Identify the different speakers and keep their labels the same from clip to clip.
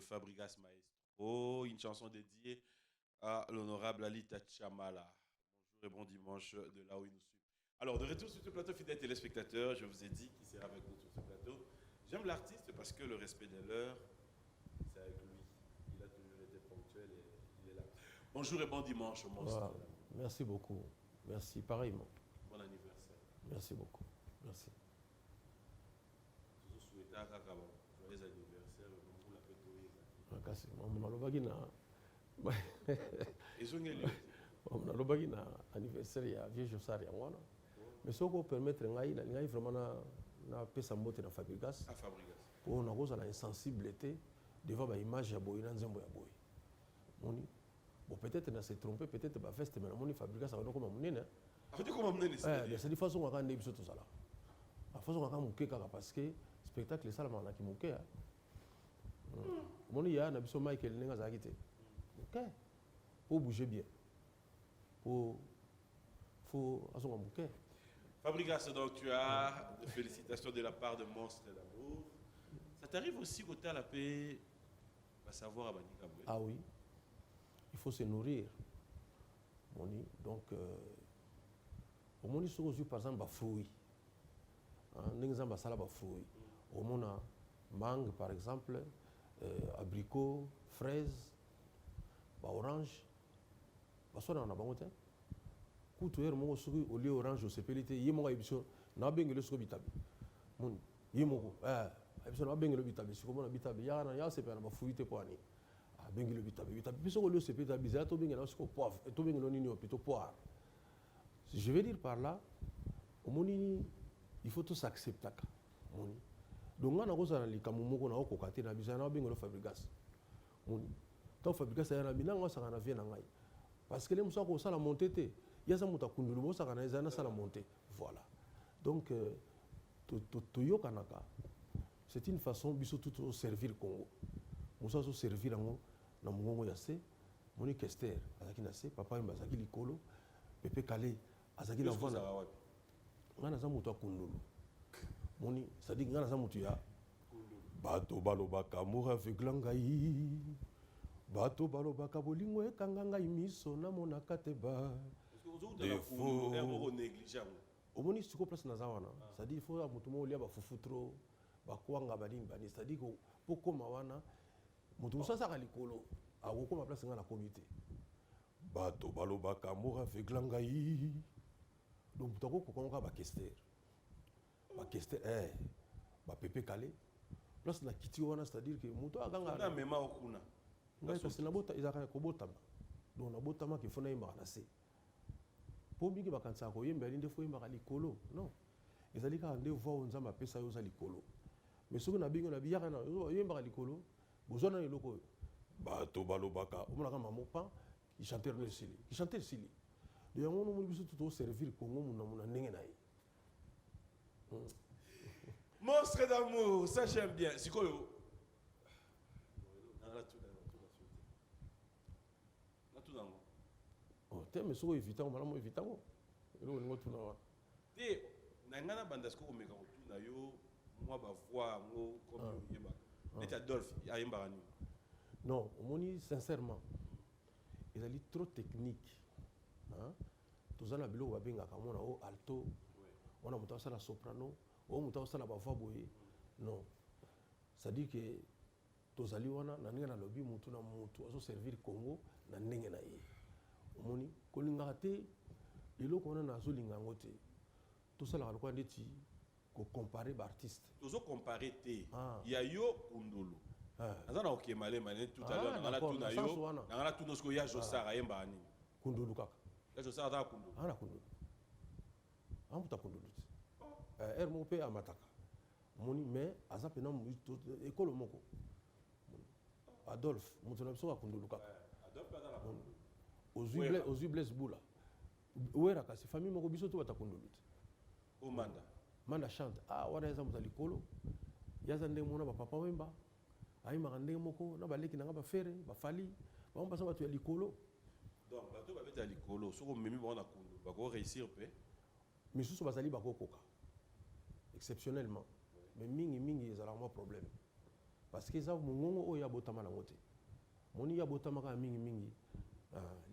Speaker 1: Fabregas Maestro, une chanson dédiée à l'honorable Alita Chamala. Bonjour et bon dimanche de là où il nous suit. Alors, de retour sur ce plateau, fidèles téléspectateurs, je vous ai dit qui sera avec nous sur ce plateau. J'aime l'artiste parce que le respect de l'heure, c'est avec lui. Il a toujours été ponctuel et il est là. Bonjour et bon dimanche, monstre.
Speaker 2: Voilà. Merci beaucoup. Merci, pareillement.
Speaker 1: Bon anniversaire.
Speaker 2: Merci beaucoup. Merci.
Speaker 1: Je vous souhaite un joyeux anniversaire. Vous l'avez
Speaker 2: Merci. On a le anniversaire ya vieux Jossar ya wana. Mais ce qu'on permettre ngai vraiment na pesa mbote na Fabregas.
Speaker 1: À Fabregas.
Speaker 2: Pour na cause la insensibilité devant ba image ya boy na nzembo ya boy. Moni. Bon peut-être na se tromper, peut-être ba feste mais moni Fabregas a comme munene.
Speaker 1: Ah tu comment munene
Speaker 2: c'est de façon on va rendre biso tout ça là. La façon on va muke kaka parce que spectacle ça la mana ki muke. Moni ya na biso Michael nenga za kité. OK. Pour bouger bien. Faut à son bouquet.
Speaker 1: Fabregas, donc tu as des félicitations de la part de Monstre d'amour. Ça t'arrive aussi côté à la paix, à savoir à Banika.
Speaker 2: Ah oui, il faut se nourrir. Moni. Donc, au moins, il faut par exemple des fruits. Un exemple, c'est des fruits. Au moins, mangue par exemple, abricot, fraise, orange. Parce qu'on a bon temps. Coutu er mo suki au lieu orange au cepelité yemo ga ibiso na bengelo suko bitabi. Mun yemo ibiso na bengelo bitabi suko na bitabi ya na ya sepe na bafuite po ani. Ah bengelo bitabi biso au lieu cepelité bizarre to bengelo suko poivre et to bengelo nini plutôt poire. Je veux dire par là au moni il faut tout s'accepter ka. Moni. Donc on a koza na likamu moko na okokate na bizarre na bengelo Fabregas. Moni. To Fabregas ya na binanga sanga na vie na ngai. Parce que les moussa ko sala monter té il y a ça muta kundulu mo saka na ezana sala monter voilà donc to kanaka c'est une façon biso tout servir Congo moussa so servir ngo na mongongo ya se moni Kester azaki na se papa mbazaki likolo pepe kale azaki na vona ngana za muta kundulu moni c'est-à-dire ngana za mutu ya bato balobaka mora veglangai bato balobaka bolingo ekanga ngai miso na mona kateba
Speaker 1: défaut négligeable.
Speaker 2: Au moins si place nazawana c'est-à-dire il faut mutu mo lia ba fufu trop ba kwanga badini bani c'est-à-dire pour koma wana mutu sasa kalikolo akokoma place nga na comité bato balobaka mora veglanga yi donc toko kokonga ba Kester ba pepe kale place na kiti wana c'est-à-dire que mutu akanga
Speaker 1: na mema okuna
Speaker 2: ngai kasi na bota izaka ko botama donc na botama ki fona yimba na se pour bien que bakansa ko yemba linde fo yemba likolo non ezali ka ande voix nzamba pesa yo za likolo mais soki na bingo na biyaka na yemba likolo bozona eloko bato balobaka omona kama mopa qui chanter le sili qui chanter sili de yango no biso tout servir Congo muna ndenge na yi
Speaker 1: Monstre d'amour, ça j'aime bien. Sikoyo tout dans
Speaker 2: oh teme soko évitant malamu évitant elo ngo tuna wa
Speaker 1: te nangana bandasko ko meka tuna yo moi ba voix ngo comme yeba et Adolphe ya yemba ni
Speaker 2: non omoni sincèrement ils allaient trop technique hein tozana bilo ba benga kamona o alto on a monté ça la soprano o monté ça la ba voix boye non ça dit que tozali wana na ninga na lobby mutu na mutu aso servir Congo na ndenge na ye omoni kolinga te eloko wana na zo linga ngote tout ça la kwa ndeti ko comparer ba artiste
Speaker 1: tozo comparer te ya yo kundulu azana okemale mane tout à l'heure na la tuna yo na la tuna sko ya Jossar yemba ani
Speaker 2: kundulu kaka
Speaker 1: ya Jossar da kundulu
Speaker 2: ana kundulu amuta kundulu mo pe amataka moni mais azape na école moko Adolphe mutuna biso kundulu kaka
Speaker 1: Adolphe da
Speaker 2: aux Blaise Boula ouera kasi famille moko biso to batakundulu
Speaker 1: o
Speaker 2: manda chante wana eza muta likolo yaza ndenge mona ba papa wemba ayimaka ndenge moko na baleki nanga ba fere ba fali ba mbasa batu ya likolo
Speaker 1: donc bato ba beta likolo soko memi ba na kundu ba ko réussir pe
Speaker 2: misusu bazali bakokoka exceptionnellement mais mingi ezala mo problème parce que ça mongongo oyo abotama na ngote moni ya botamaka mingi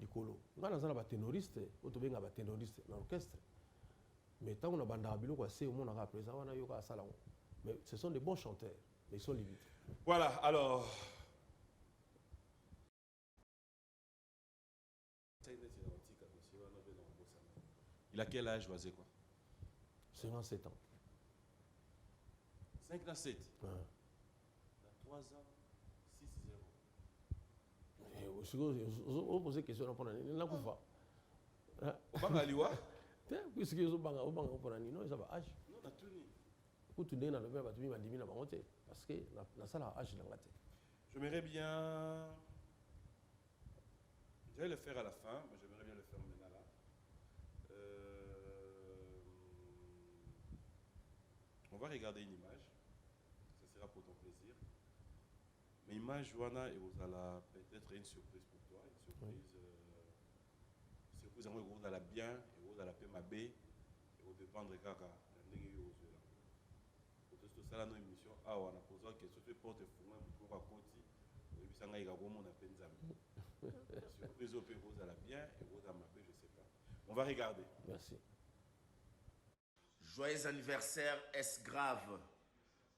Speaker 2: likolo nga naza na baténoriste oyo tobenga baténoriste na orchestre mais ntango na bandaka biloko ya se omonaka présent wana yoka asala ngo mais ce sont des bons chanteurs mais ils sont limités.
Speaker 1: Voilà, alors il a quel âge, Oisé, quoi?
Speaker 2: 57 ans.
Speaker 1: 5 à 7.
Speaker 2: Ouais.
Speaker 1: Dans 3 ans, 6-0.
Speaker 2: Si vous posez question, on n'a pas fait.
Speaker 1: Obanga Aliwa?
Speaker 2: Puisque vous avez un non, ils ont âge.
Speaker 1: Non, on a tout mis.
Speaker 2: Vous tournez dans le verbe, vous avez dit parce que la salle a âge dans la tête.
Speaker 1: J'aimerais bien. J'allais le faire à la fin, mais j'aimerais bien le faire maintenant là. On va regarder une image. Ce sera pour ton plaisir. Mais l'image, Johanna, et vous allez peut-être une surprise pour toi. Une surprise. Surprise, vous allez bien, et vous allez payer ma baie, et vous dépendre de caca. Pour tout ça, dans émission, on a posé la question, tu portes fou, pour à côté, et puis ça a été un appel surprise au pays, vous allez bien, et vous allez ma baie, je ne sais pas. On va regarder.
Speaker 2: Merci.
Speaker 3: Joyeux anniversaire, est-ce grave?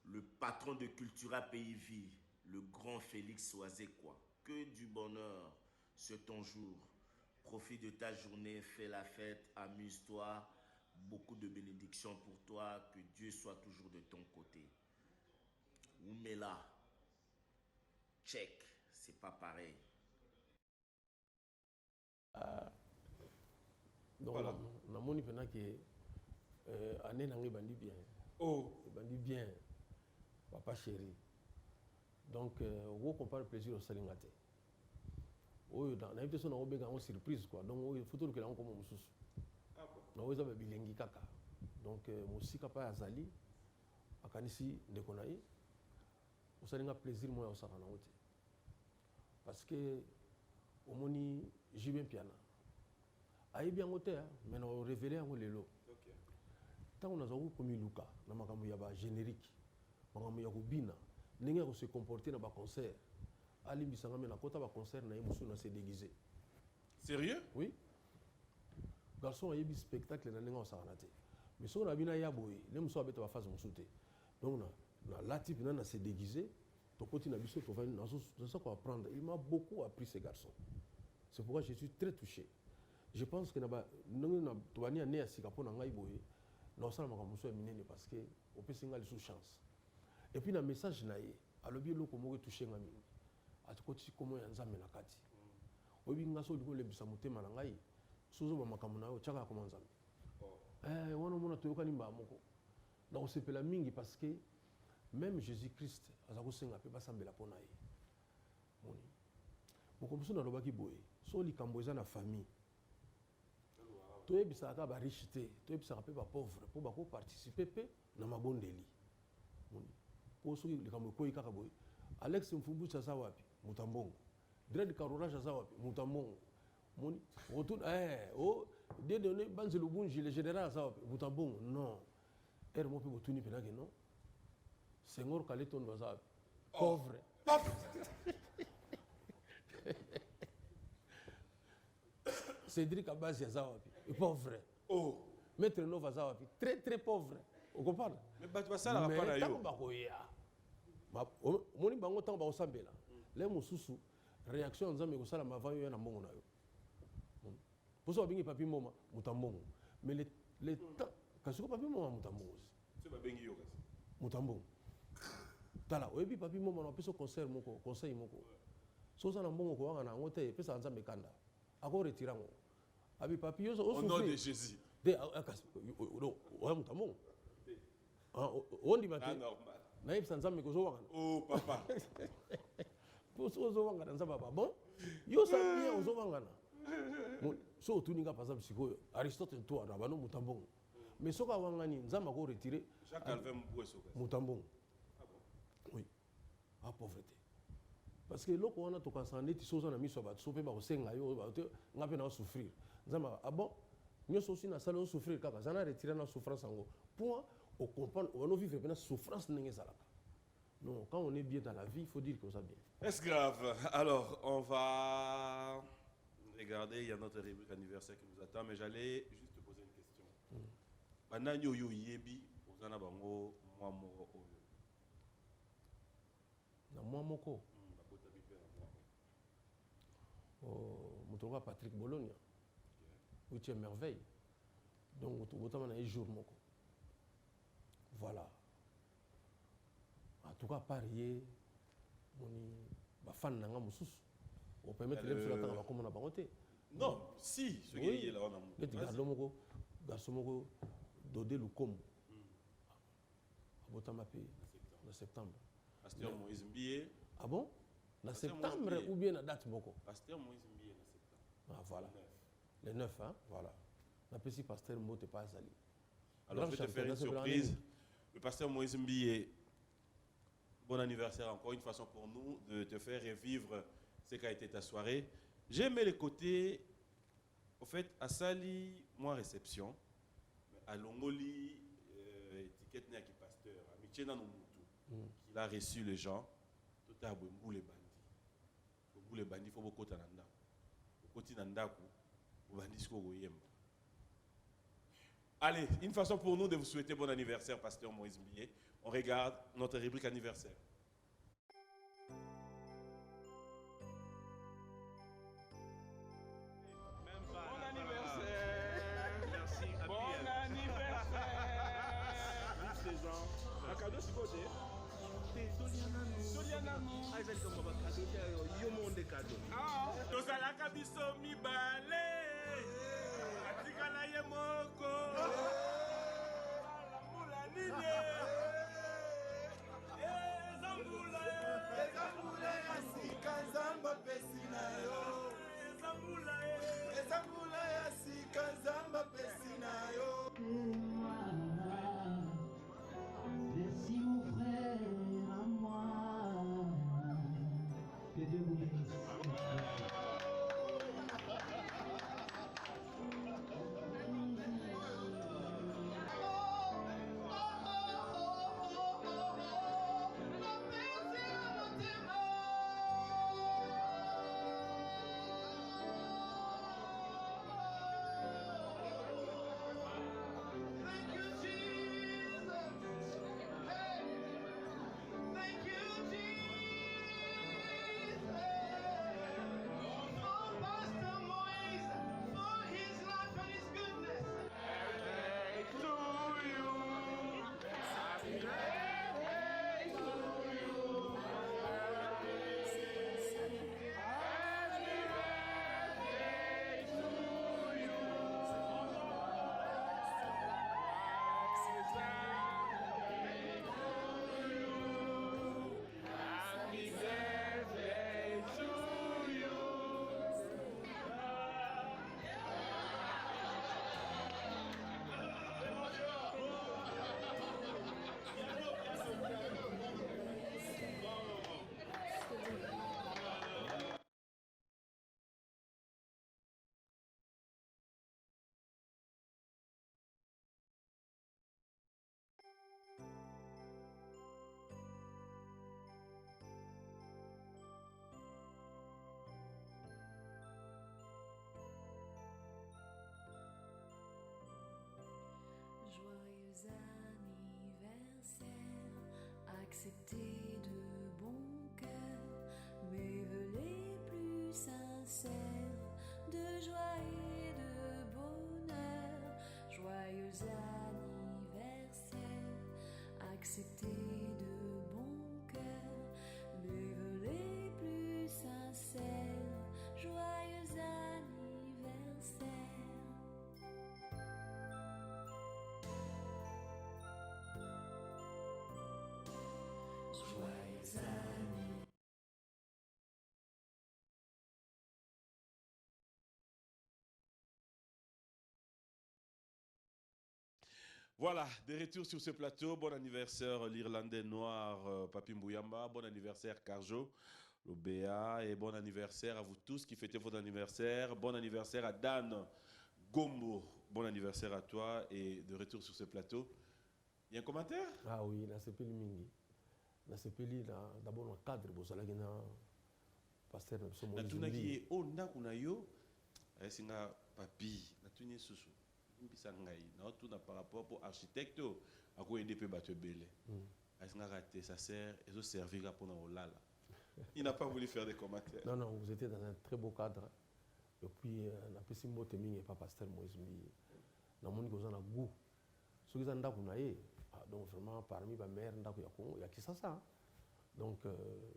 Speaker 3: Le patron de Cultura Pays Vie, le grand Félix Oazekwa. Que du bonheur sur ton jour. Profite de ta journée, fais la fête, amuse-toi. Beaucoup de bénédictions pour toi. Que Dieu soit toujours de ton côté. Oumela, check, c'est pas pareil.
Speaker 2: Donc,
Speaker 1: voilà.
Speaker 2: On a moni pendant que année n'angé bandi bien.
Speaker 1: Oh,
Speaker 2: bandi bien, papa chéri. Donc, on compare le plaisir au salingate. Oui, dans l'invitation, on a une surprise quoi. Donc, il faut que l'on commence. On a bilingi kaka. Donc, musique pas azali. Akanisi de konaï. On salinga plaisir moi au sarana ote. Parce que au moni j'y bien piano. Aïe bien ote, mais on révélé un lelo. Tant on a eu comme Luka, na makambo ya ba générique, makambo ya kubina, ndenge ko se comporter na ba concert. Ali bisanga me na kota ba concert na yemusu na se déguiser.
Speaker 1: Sérieux?
Speaker 2: Oui. Garçon a yebi spectacle na ndenge osana te. Mais so na bina ya boy, le muso abeta ba phase musute. Donc na la type na se déguiser, to koti na biso to va na ça quoi apprendre. Il m'a beaucoup appris ce garçon. C'est pourquoi je suis très touché. Je pense que na ba ndenge na to bani ane asika pona ngai boy. Non seulement comme monsieur minene parce que on peut singa sous chance. Et puis dans message naie, alobi loko mo toucher ngami. Atukoti komo ya nzambe na kati. Obi ngaso liko le bisa mutema na ngai. Sozo ba makambo na yo chaka koma nzambe. Wana mona toyoka nimba moko. Na osepela mingi parce que même Jésus-Christ azako senga pe basambela pona ye. Moni. Moko muso na lobaki boye. So likambo eza na famille. Toyebisaka ba riche te, toyebisaka pe ba pauvre pour ba ko participer pe na mabondeli. Moni. Po so likambo ko ikaka boy. Alex Mfumbu chaza wapi? Mutambongo. Dread Karora chaza wapi? Mutambongo. Moni. Retourne de donner banze lubunji le général chaza wapi? Mutambongo. Non. Mo pe botuni pe na ke non. Senghor Kaleton chaza wapi? Pauvre. Cédric Abbas chaza wapi? Pauvre.
Speaker 1: Oh.
Speaker 2: Maître Nova Zawapi, très très pauvre. Vous comprenez?
Speaker 1: Mais ça n'a pas d'ailleurs.
Speaker 2: Moni bango tango ba osambela. Les mususu réaction nzambe ko sala mavant yo na mbongo na yo. Poso bingi papi moma mutambongo. Mais les temps kasi ko papi moma mutambongo.
Speaker 1: C'est pas bengi yo kasi.
Speaker 2: Mutambongo. Tala oyebi papi moma na peso concert moko, conseil moko. So ça na mbongo ko wanga na ngote pesa nzambe kanda. Ako retirango. Abi papi yo
Speaker 1: au nom de Jésus.
Speaker 2: De no, on mutambongo. On dit
Speaker 1: Ah normal.
Speaker 2: Naïf sanzambe ko zo wanga.
Speaker 1: Oh papa.
Speaker 2: Pour so zo wanga nzamba ba bon. Yo sa bien ozo wanga na. So tuninga par exemple siko Aristote to na bano mutambongo. Mais soka wanga ni nzamba ko retirer
Speaker 1: Jacques Calvin Mboueso.
Speaker 2: mutambongo.
Speaker 1: Ah bon?
Speaker 2: Oui. À pauvreté. Parce que loko wana to kasande ti so na miso ba so pe ba ko senga yo ba te ngape na souffrir. Nzamba ah bon. Nous aussi na sala souffrir kaka ça na retirer na souffrance ango. Pour on comprend on vivre bien souffrance n'engé salaka. Non, quand on est bien dans la vie, il faut dire qu'on soit bien.
Speaker 1: Est-ce grave? Alors, on va regarder, il y a notre rubrique anniversaire qui nous attend, mais j'allais juste te poser une question. Pendant yo yo yebi, ozana bango moi moko oyo.
Speaker 2: Na moi moko,
Speaker 1: Bakota bipe na moi moko.
Speaker 2: motoka Patrick Bologna, 8e merveille. Donc, autant on a un jour moko. Voilà. En tout cas, parier, on fan nanga mususu. On peut mettre les choses dans comme on a pas noté.
Speaker 1: Non, si, ce qui est là, on a
Speaker 2: le garçon moko, Dodé Lukom. Abota Mapi, en septembre.
Speaker 1: Pasteur Moïse Mbié.
Speaker 2: Ah bon? En
Speaker 1: Pasteur
Speaker 2: septembre
Speaker 1: Moïse Mbié.
Speaker 2: ou bien la date moko?
Speaker 1: Pasteur Moïse Mbié en septembre.
Speaker 2: Ah voilà. Le 9, hein? Voilà. La petit pasteur Mote pas Zali.
Speaker 1: Alors, je vais te faire une surprise. Le pasteur Moïse Mbié, bon anniversaire encore une façon pour nous de te faire revivre ce qu'a été ta soirée. J'ai aimé les côtés, au fait, à Sali, moi réception, mais à Longoli, étiquette n'est qui pasteur, à Michena Nomutu, qu'il a reçu les gens, tout à Bouembou les bandits. Bouembou les bandits, il faut beaucoup d'ananda. Beaucoup d'ananda, bandits, ce qu'on aime. Allez, une façon pour nous de vous souhaiter bon anniversaire, pasteur Moïse Mbié. On regarde notre rubrique anniversaire.
Speaker 4: Bon anniversaire! Merci. Bon anniversaire! Tous les gens. Un cadeau, c'est quoi c'est? tozalaka biso mibale atikala ye moko alambula nini eza mbula ya sika nzambe apesi na yo eza mbula ya sika nzambe apesi na yo.
Speaker 5: Merci mon frère à moi, que Dieu vous bénisse.
Speaker 6: Joyeux anniversaire, acceptez de bon cœur mes vœux les plus sincères de joie et de bonheur. Joyeux anniversaire, acceptez de bon cœur mes vœux les plus sincères. Joyeux anniversaire. Joyeux anniversaire.
Speaker 1: Voilà, de retour sur ce plateau. Bon anniversaire l'Irlandais noir Papi Mbouyamba. Bon anniversaire Carjo, l'OBA. Et bon anniversaire à vous tous qui fêtez votre anniversaire. Bon anniversaire à Dan Gombo. Bon anniversaire à toi et de retour sur ce plateau. Il y a un commentaire?
Speaker 2: Ah oui, là c'est plus le mingi. na sepeli d'abord na cadre bozalaki na pasteur na biso
Speaker 1: Na
Speaker 2: Moïse
Speaker 1: tunaki
Speaker 2: Mbi.
Speaker 1: ye o ndako na yo ayesinga papi na tuni susu mbisa ngai na tuna par rapport pour architecte ako aider pe bato ebele ayesinga raté sa sert ezo servir pour na olala. Il n'a pas voulu faire des commentaires.
Speaker 2: Non, non, vous étiez dans un très beau cadre. Et puis, na pesi mbote mingi pas pasteur Moïse Mbi. Na moni koza na goût. Soki za ndako na ye, donc vraiment parmi ba meilleurs ndako ya Congo, ya Kisasa. Donc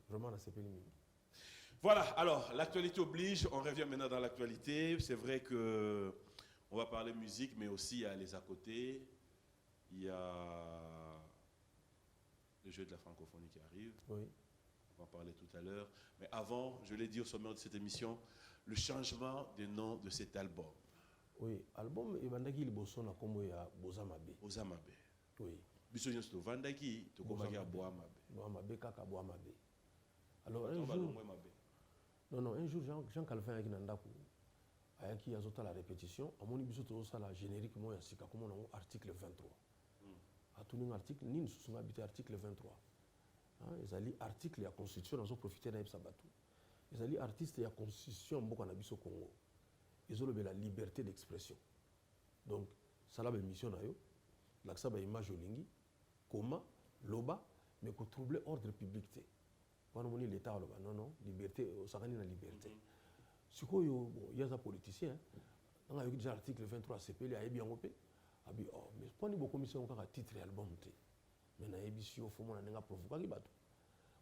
Speaker 2: vraiment na sepeli mingi.
Speaker 1: Voilà, alors l'actualité oblige, on revient maintenant dans l'actualité. C'est vrai que on va parler musique, mais aussi il y a les à côté. Il y a le jeu de la francophonie qui arrive.
Speaker 2: Oui.
Speaker 1: On va en parler tout à l'heure. Mais avant, je l'ai dit au sommaire de cette émission, le changement de nom de cet album.
Speaker 2: Oui, album ebandaki liboso na kombo ya Bozamabe.
Speaker 1: Bozamabe.
Speaker 2: Oui.
Speaker 1: Biso nyonso tovandaki tokomaki ya Boamabe.
Speaker 2: Boamabe kaka Boamabe. Alors un
Speaker 1: On va
Speaker 2: jour,
Speaker 1: le moins mabe.
Speaker 2: non, un jour Jean Calvin ayaki na ndako. Ayaki azota la répétition, amoni biso tozosala générique mo ya sika comme on a article 23. Atuni article nini susu ngabite article 23. Ezali article ya constitution nazo profiter na yebisa bato. Ezali artiste ya constitution mboka na biso Congo. Ezolobe la liberté d'expression. Donc ça la mission na yo, laksa ba image olingi, koma, loba, mais ko troubler ordre public te. Wana moni l'état loba non, liberté osakani na liberté. Sikoyo bon, yaza politicien, nga yoki déjà article 23 CPL ayebi yango pe. Abi oh, mais poni bo commission kaka titre album te. Mais na ebisi au fond na nga provoquer bato.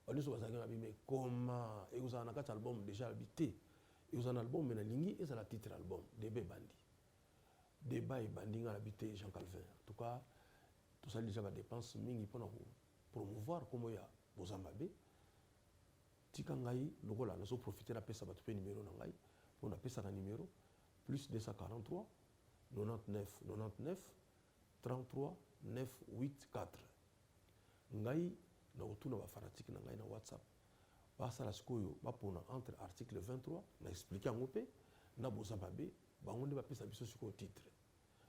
Speaker 2: On so bazaki abi mais comment et vous en a quatre albums déjà habité. Et vous en album mais na lingi et ça la titre album Débat Bandi. Débat et Bandi nga habité Jean Calvin. En tout cas tout ça déjà va dépense mingi pour promouvoir comme ya Bozamabe. Tika ngai lokola na so profiter la pesa bato pe numéro na ngai. On a pesa na numéro plus 243 99 99 33 984. Ngai na otuna ba fanatique na ngai na WhatsApp. Basa la sikoyo ba pona entre article 23 na expliquer en pe na Bozamabe bango nde ba pesa biso sikoyo titre.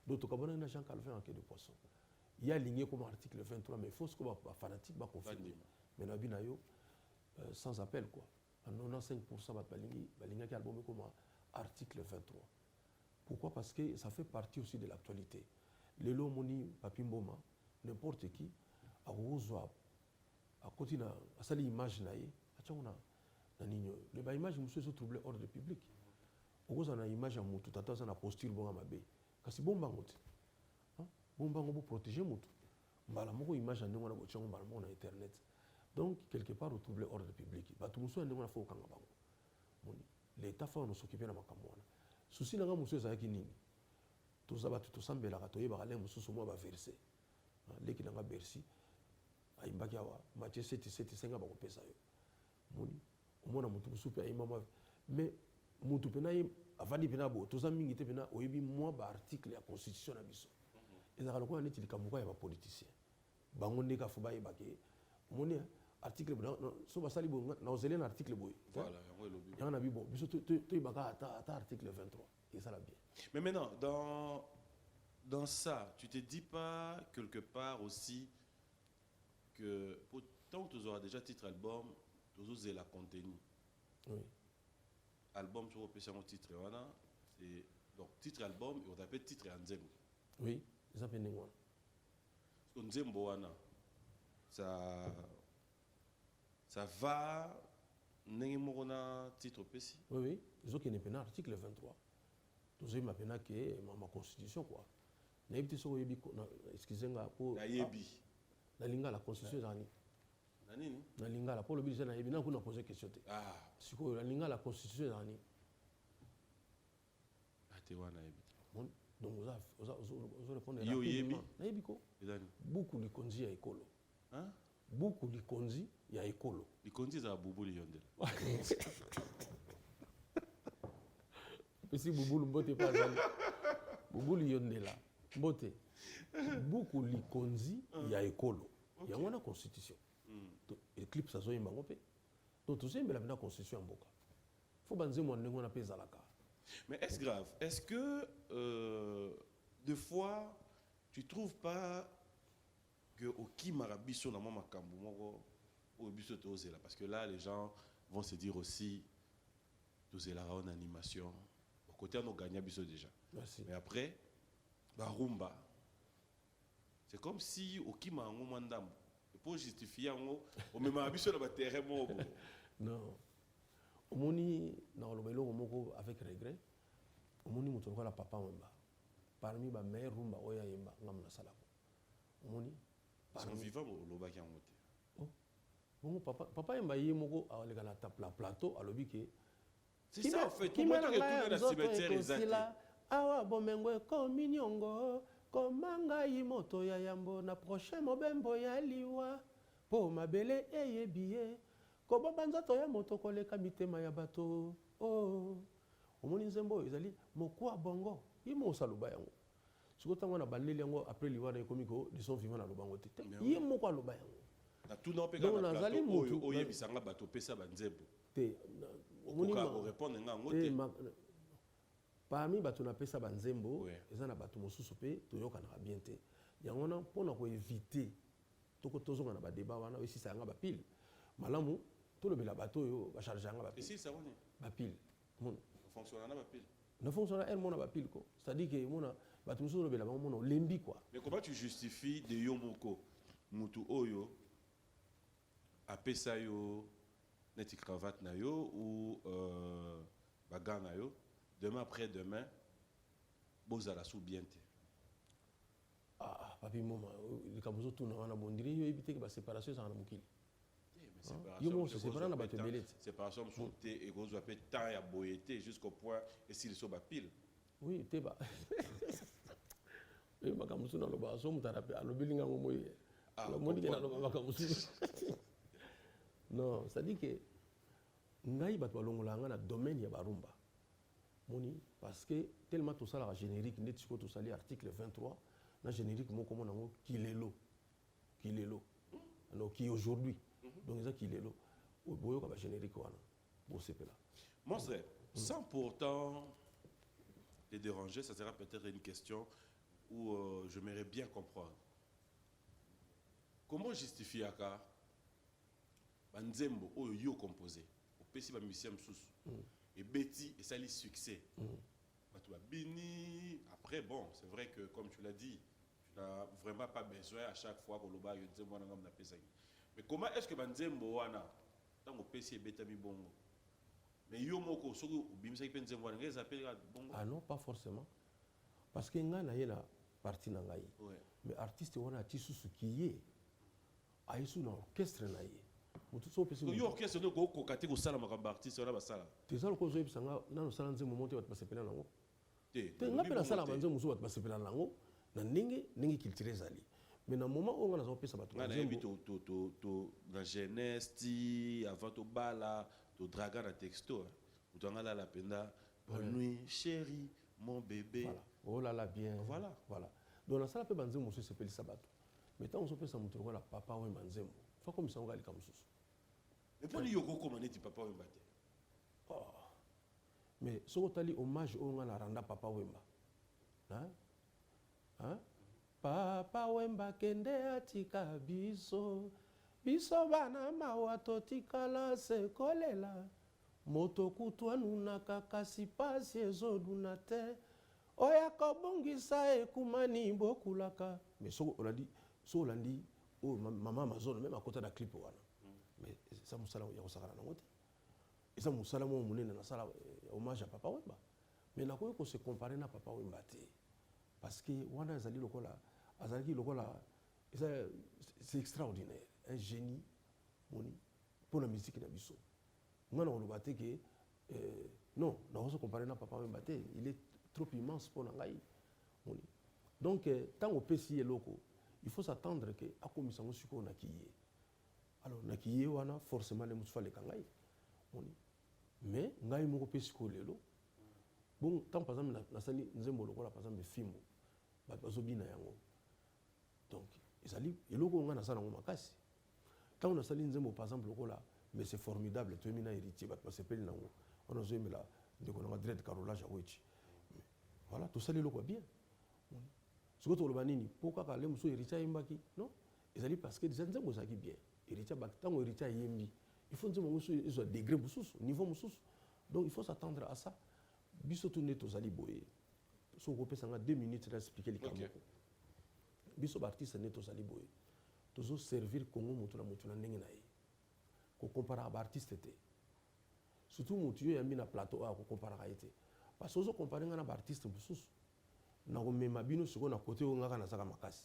Speaker 2: D'autres kabona na Jean Calvin en quai de poisson. Il y a aligné comme article 23 mais faut que ba fanatique ba confirmer. Mais na bina yo sans appel quoi. En 95% ba balinga ki album comme article 23. Pourquoi? Parce que ça fait partie aussi de l'actualité. Les lots moni papimboma, n'importe qui, a rozwa, à côté na, à sali image naïe, à tchana, na nino. Le ba image monsieur se trouble ordre public. Au cause na image à moutou, tata ça na posture bon à mabe. Kasi bomba ngote, bomba ngobo protéger moutou. Mbala moko image à nous on a botchon mbala moko na internet. Donc quelque part au trouble ordre public. Ba tout monsieur on a fait au kanga bango. Moni, l'État fait on s'occuper na makamwana. Souci na nga monsieur ezalaki nini toza bato tosambelaka toyebaka lenge mosusu mwa baverse leki nanga bercy ayimbaki awa Matthieu 7:7 bakopesa yo moni omona motu mosusu mpe ayimba mwa mais motu mpena ye avandi mpena boye toza mingi te mpena oyebi mwa baarticle ya constitution na biso ezalaka lokola neti likambo ya bapoliticien bango nde kafu bayebake omoni article so basali boye naozele na article boye
Speaker 1: Voilà,
Speaker 2: il y en a bon biso toyebaka ata article 23 et ça la bien.
Speaker 1: Mais maintenant, dans ça, tu te dis pas quelque part aussi que tant que tu auras déjà titre album, tu auras la contenu.
Speaker 2: Oui.
Speaker 1: Album, tu auras un titre, voilà. C'est donc titre album, et on appelle titre Nzembo.
Speaker 2: Oui, ça fait n'importe.
Speaker 1: Nzembo, ça va. N'importe titre précis.
Speaker 2: Oui, ils ont qui n'est pas article 23. Tous ma pena que ma constitution quoi. N'ayez so yebi excusez-moi pour
Speaker 1: la yebi.
Speaker 2: La linga la constitution zani.
Speaker 1: Nani?
Speaker 2: La linga la pour le bilan na yebi na kuna poser question te.
Speaker 1: Ah.
Speaker 2: Siko la linga la constitution zani.
Speaker 1: Ate wana yebi.
Speaker 2: Bon, donc vous répondre
Speaker 1: yo yebi.
Speaker 2: Na yebi ko. Beaucoup de konzi ya ekolo.
Speaker 1: Hein?
Speaker 2: Beaucoup de konzi ya ekolo.
Speaker 1: Les konzi za bubu li yondela.
Speaker 2: Si Boubou Mbote pas allé. Boubou Yondela. Mbote. Beaucoup li konzi ya ekolo. Ya wana constitution. Eclipse azo yimba ngope. Donc tout ça mais la constitution en boka. Faut banze mo ndenge na pesa la ka.
Speaker 1: Mais est-ce grave? Est-ce que des fois tu trouves pas que au Kimarabiso na makambo moko au bus là parce que là les gens vont se dire aussi tous là en animation au côté on a gagné bus déjà.
Speaker 2: Merci.
Speaker 1: Mais après ba rumba c'est comme si au kima ngo mandam pour justifier ngo au même bus na ba terrain mo
Speaker 2: Non. Omoni na olobelo moko avec regret. Omoni mutu la papa wemba. Parmi ba meilleur rumba oya yemba ngam na salako. Omoni
Speaker 1: ils sont vivants au lobaki en moté.
Speaker 2: Bon papa yemba yemoko aleka na la plateau alobi ke
Speaker 1: c'est ça en fait comment tu retournes la cimetière exact.
Speaker 2: Awa bomengo ko minyongo ko manga moto ya yambo na prochain mobembo ya liwa po mabele eyebiye ko babanza to ya moto koleka mitema ya bato oh omoni nzembo ezali mokwa bongo yimo saloba yango sikotango na baleli yango après liwa na ekomiko de son vivant na lobango te yimo kwa loba yango
Speaker 1: na tout non peka na plateau oye bisanga bato pesa banzembo te omoni ko répondre nga ngote parmi bato na pesa banzembo eza na bato mosusu pe toyokana bien te yango na pona ko éviter toko tozonga na ba débat wana aussi ça nga ba pile malamu tolobela bato yo ba charger nga ba pile ici ça va
Speaker 2: ba pile mon
Speaker 1: fonctionne na ba pile
Speaker 2: ne fonctionne elle mona ba pile ko c'est-à-dire que mona bato mosusu lobela ba mona lembi quoi.
Speaker 1: Mais comment tu justifies de yo moko mutu oyo apesa yo neti cravate na yo ou baga na yo demain après demain bozala sous bien te
Speaker 2: papi moma likamuzo tuna wana bondiri yo ebite ke ba séparation ça na mukili
Speaker 1: séparation sauté et gros appel temps ya boyété jusqu'au point et s'ils sont pile
Speaker 2: oui te ba et makamuso na loba so mutarape alobelinga ngomoye moni na loba makamuso non ça dit que ngai bato balongolanga na domaine ya barumba moni parce que tellement tout ça la générique net siko tout ça l'article 23 na générique moko mona ngo kilelo alors qui aujourd'hui donc ça kilelo boyo ka ba générique wana bo sepela
Speaker 1: mon frère sans pourtant les déranger ça sera peut-être une question où je m'aimerais bien comprendre comment justifier aka banzembo oyo yo composé au pesi ba musicien msusu et Betty et ça les succès bini après bon c'est vrai que comme tu l'as dit tu n'as vraiment pas besoin à chaque fois que loba yo nzembo na ngam na pesa mais comment est-ce que banzembo wana tango pesi beta mi bongo mais yo moko soko bimisa ki nzembo wana ngeza pela bongo
Speaker 2: ah non pas forcément parce que nga na yela partie na ngai mais artiste wana tisusu kiye aisu na orchestre na ye mutu so pesi
Speaker 1: yo orchestre no ko kokate ko sala makamba artiste wana basala
Speaker 2: te sala ko zo ebisanga nano sala nzembo monte bat basepela nango te nga pela sala banzembo so bat basepela nango na ndenge culture zali mais na moment où on a pesa bato
Speaker 1: na yebi to na jeunesse ti avant to bala to draga na texto to ngala la penda bonne nuit chérie mon bébé
Speaker 2: voilà oh là là bien
Speaker 1: voilà
Speaker 2: donc na sala pe banzembo so sepeli sabato mais tant on so pesa mutu ko la papa we banzembo fa comme ça on gali comme ça
Speaker 1: mais pour yo ko comment ti papa we mbate
Speaker 2: mais so tali hommage o ngana randa papa wemba hein papa wemba kende atika biso bana mawa totikala sekolela moto kutwa nunaka kasi pasi ezoduna te oya kobongisa ekumani bokulaka mais so olandi o mama mazono même à côté de la clip wana mais ça musala ya kosakana nango te eza musala mo munene na sala hommage à papa wemba mais na ko se comparer na papa wemba te parce que wana azali lokola c'est extraordinaire un génie moni pour la musique na biso ngana oloba te que non na se comparer na papa wemba te il est trop immense pour ngai moni donc tant au pesi eloko il faut s'attendre que akomisa musiko na kiye alors na kiye wana forcément le mutu fale kangai moni mais ngai moko pesi ko lelo bon tant par exemple na sali nzembo lokola par exemple fimbo bazobina yango donc ezali eloko nga na sala ngo makasi tant on a sali nzembo par exemple lokola mais c'est formidable to mina héritier bat basepeli nango on a zoemela ndeko na dread carolage awechi voilà tout ça leloko bien siko to loba nini pourquoi ka le muso héritier imbaki non ezali parce que déjà nzembo zaki bien héritier ba tango héritier yembi il faut nzembo musu izo degré mususu niveau mususu donc il faut s'attendre à ça biso tout net aux ali boye so ko pesa nga 2 minutes pour expliquer les
Speaker 1: Ok.
Speaker 2: biso ba artiste net aux ali boye tozo servir Congo mutu na ndenge na ye ko comparer ba artiste te surtout mutu yo yambi na plateau a ko comparer ka été parce que ozo comparer nga na ba artiste mususu na ko mema bino siko na côté o ngaka na saka makasi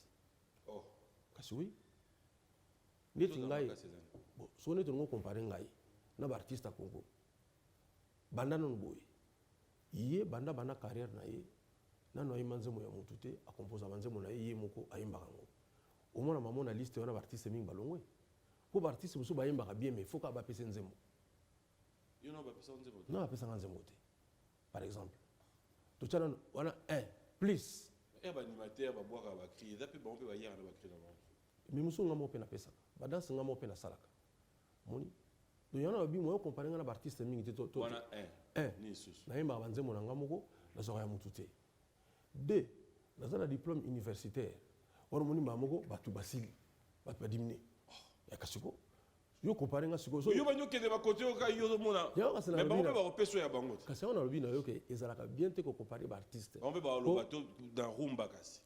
Speaker 1: Oh.
Speaker 2: kasi oui neti
Speaker 1: Tout
Speaker 2: ngai
Speaker 1: dans ces années.
Speaker 2: bon so neti ngo comparer ngai na ba artiste à Congo banda non boye ye banda bana carrière na ye nano ayi manzemo ya mutu te a composer manzemo na ye moko ayimba ngo au moins maman na liste wana ba artiste mingi balongwe ko ba artiste musu bayimba bien mais faut ka ba pese nzemo
Speaker 1: You know, bapesa nzembo.
Speaker 2: non ba pesa nzemo te par exemple to tchana wana please
Speaker 1: Eh, bah, animateur, bah, boire, bah, crier. D'après, bah, on peut bah, hier, on va crier là-bas.
Speaker 2: mais musu nga mo pe na pesa ba danse nga mo pe na salaka moni do yana ba bi mo comparer nga na ba artiste mingi te to
Speaker 1: On a un. Ni sous.
Speaker 2: nayemba banzemo na nga moko nazoka ya mutu te deux naza na diplôme universitaire wana moni mbala moko bato basili bato badimine ya kasiko yo compare nga sikoyo
Speaker 1: Yo, bah, nous, qui est de ma côté, au cas, yo, mona.
Speaker 2: Ya, kasi na
Speaker 1: Mais, bah, on
Speaker 2: lobby
Speaker 1: peut
Speaker 2: na-
Speaker 1: bah, repérer ya bango.
Speaker 2: kasi yango nalobi na yo ke ezalaka bien te kocompare baartiste
Speaker 1: On peut bah, le bateau dans Rumba, kasi.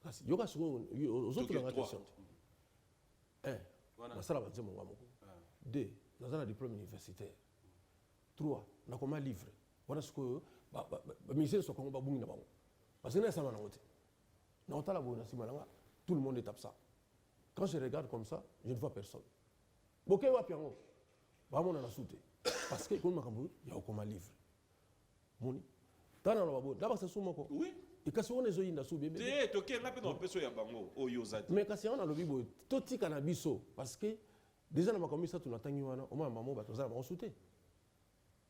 Speaker 2: kasi yoka sikoyo ozotuna nga
Speaker 1: Toke
Speaker 2: question
Speaker 1: trois.
Speaker 2: te
Speaker 1: Voilà.
Speaker 2: nasala banzemo nga moko deux naza na diplôme universitaire trois nakoma livre wana sikoyo baministère sokongo babungi na bango parce que naesama nango te naotala boye na nsima nanga tout le monde étape ça quand je regarde comme ça je ne vois personne boke wapi yango bamona na su te parce que komi makambo ya okoma livre moni tana na babo ndabasa su moko
Speaker 1: Oui.
Speaker 2: ekasi wana ezoyinda su bebe
Speaker 1: Te, toke, nga pe na repérer ya bango. Oh, yo, zati.
Speaker 2: mais kasi yango nalobi boye totika na biso parce que déjà na makambo misato natangi wana omona mamo bato oza na bango su te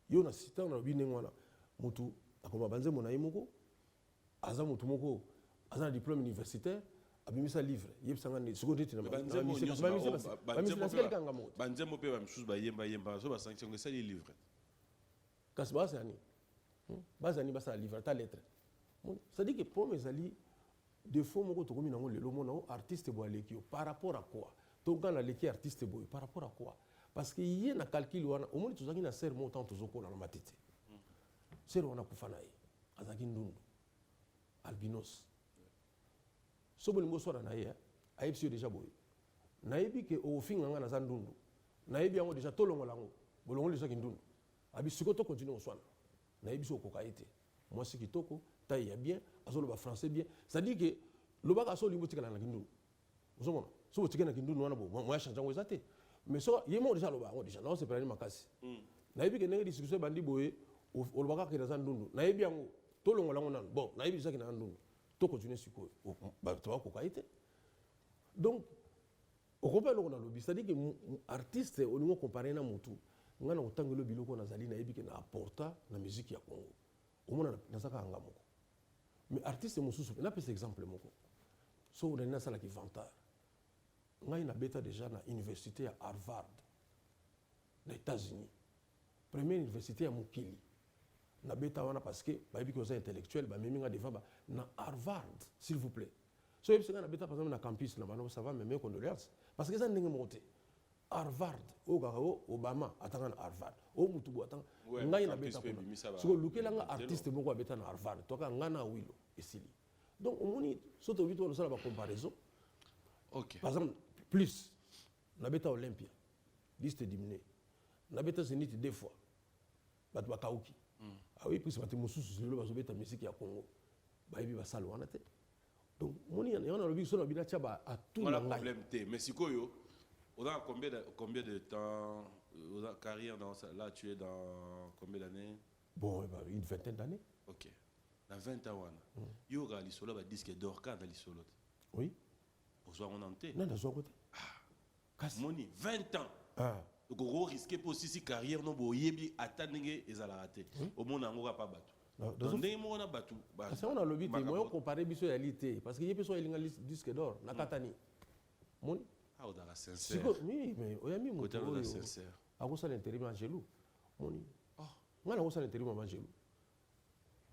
Speaker 2: yo na sita nalobi ndenge wana motu akoma banzembo na ye moko aza motu moko aza na diplôme universitaire abimisa livre yebisanga nde sikoyo ndeti
Speaker 1: Banzembo nyonso ba- banzembo
Speaker 2: bamisikanga moko te
Speaker 1: banzembo pe bamisusu bayemba so basanction esali livre
Speaker 2: kasi bazani bazani basala livre ata lettre c'est-à-dire que problème ezali défaut moko tokomi nango lelo mona o artiste boye aleki yo par rapport à quoi tokanga aleki artiste boye par rapport à quoi parce que ye na calcul wana omoni tozalaki na ser mo ntango tozokona na matete ser wana kufa na ye azalaki ndundu albinos so bolingo oswara na ye ayebisi yo déjà boye nayebi ke ofinga nga naza ndundu nayebi yango déjà tolongola yango bolongoli ezaki ndundu abi sikoyo tokontinue koswana nayebi so okoka ye te mwasi kitoko taille ya bien azoloba français bien c'est-à-dire que lobaka so olingi otikala na kindundu ozomona so otikali na kindundu wana moya change yango eza te mais so ye moko déjà aloba yango déjà naosepelani makasi nayebi ke ndenge discussion ebandi boye olobaka kaka naza ndundu nayebi yango tolongola yango nano bon nayebi ezaki na ndundu tokontinue sikoyo bato bakoka ye te donc okopa eloko nalobi c'est-à-dire que artiste olingi ocompare na motu ngai na kotangelo biloko nazali nayebi ke na apporta na musique ya Congo omona nazaka yanga moko mais artiste mosusu napesa exemple moko so onali nasalaki vantard ngai nabeta déjà na université ya Harvard na États-Unis première université ya mokili nabeta wana parce que bayebi ke oza intellectuel bamemi nga devant na Harvard s'il vous plaît so yebisi ngai nabeta par exemple na campus na bano ça va meme condoléance parce que eza ndenge moko te Harvard o kaka o Obama atanga na Harvard o mutu bo atanga
Speaker 1: Ouais,
Speaker 2: ngai na
Speaker 1: campus
Speaker 2: beta
Speaker 1: pe
Speaker 2: kuna
Speaker 1: bimisa ba-
Speaker 2: siko lukela nga
Speaker 1: Zelo.
Speaker 2: artiste moko abeta na Harvard toka nga na wilo esili donc omoni so tobi to osala ba comparaison
Speaker 1: Ok.
Speaker 2: par exemple plus na beta Olympia liste diminué na beta Zénith deux fois bato bakauki ah oui plus bato mosusu lelo bazobeta musique ya Congo bayebi basala wana te donc moni yana lobi so na bina tia ba à tout
Speaker 1: On a
Speaker 2: na
Speaker 1: un
Speaker 2: ngai
Speaker 1: problème T. Mais sikoyo, on a combien de temps, on a carrière dans ça, là tu es dans combien d'années?
Speaker 2: bon une vingtaine d'années
Speaker 1: Ok. Dans 20 ans, il y aura l'isolo, bah disque d'or quand dans l'isolo.
Speaker 2: oui
Speaker 1: Pour soi on enté.
Speaker 2: na nazwa côté kasi
Speaker 1: Moni 20 ans.
Speaker 2: ah
Speaker 1: Donc on risque pour si carrière non bo yebi attendre et ça la raté. Au monde on pas battu. Dans des mots on a battu.
Speaker 2: kasi on a lobby te moyo comparer biso ya lité parce que yepe so elinga disque d'or na katani moni
Speaker 1: Ah on a la sincère.
Speaker 2: siko oui mais oyami
Speaker 1: Côté
Speaker 2: moto
Speaker 1: on a
Speaker 2: oyo
Speaker 1: sincère.
Speaker 2: akosala intérim Angelou moni
Speaker 1: Oh.
Speaker 2: nga na kosala intérim Angelou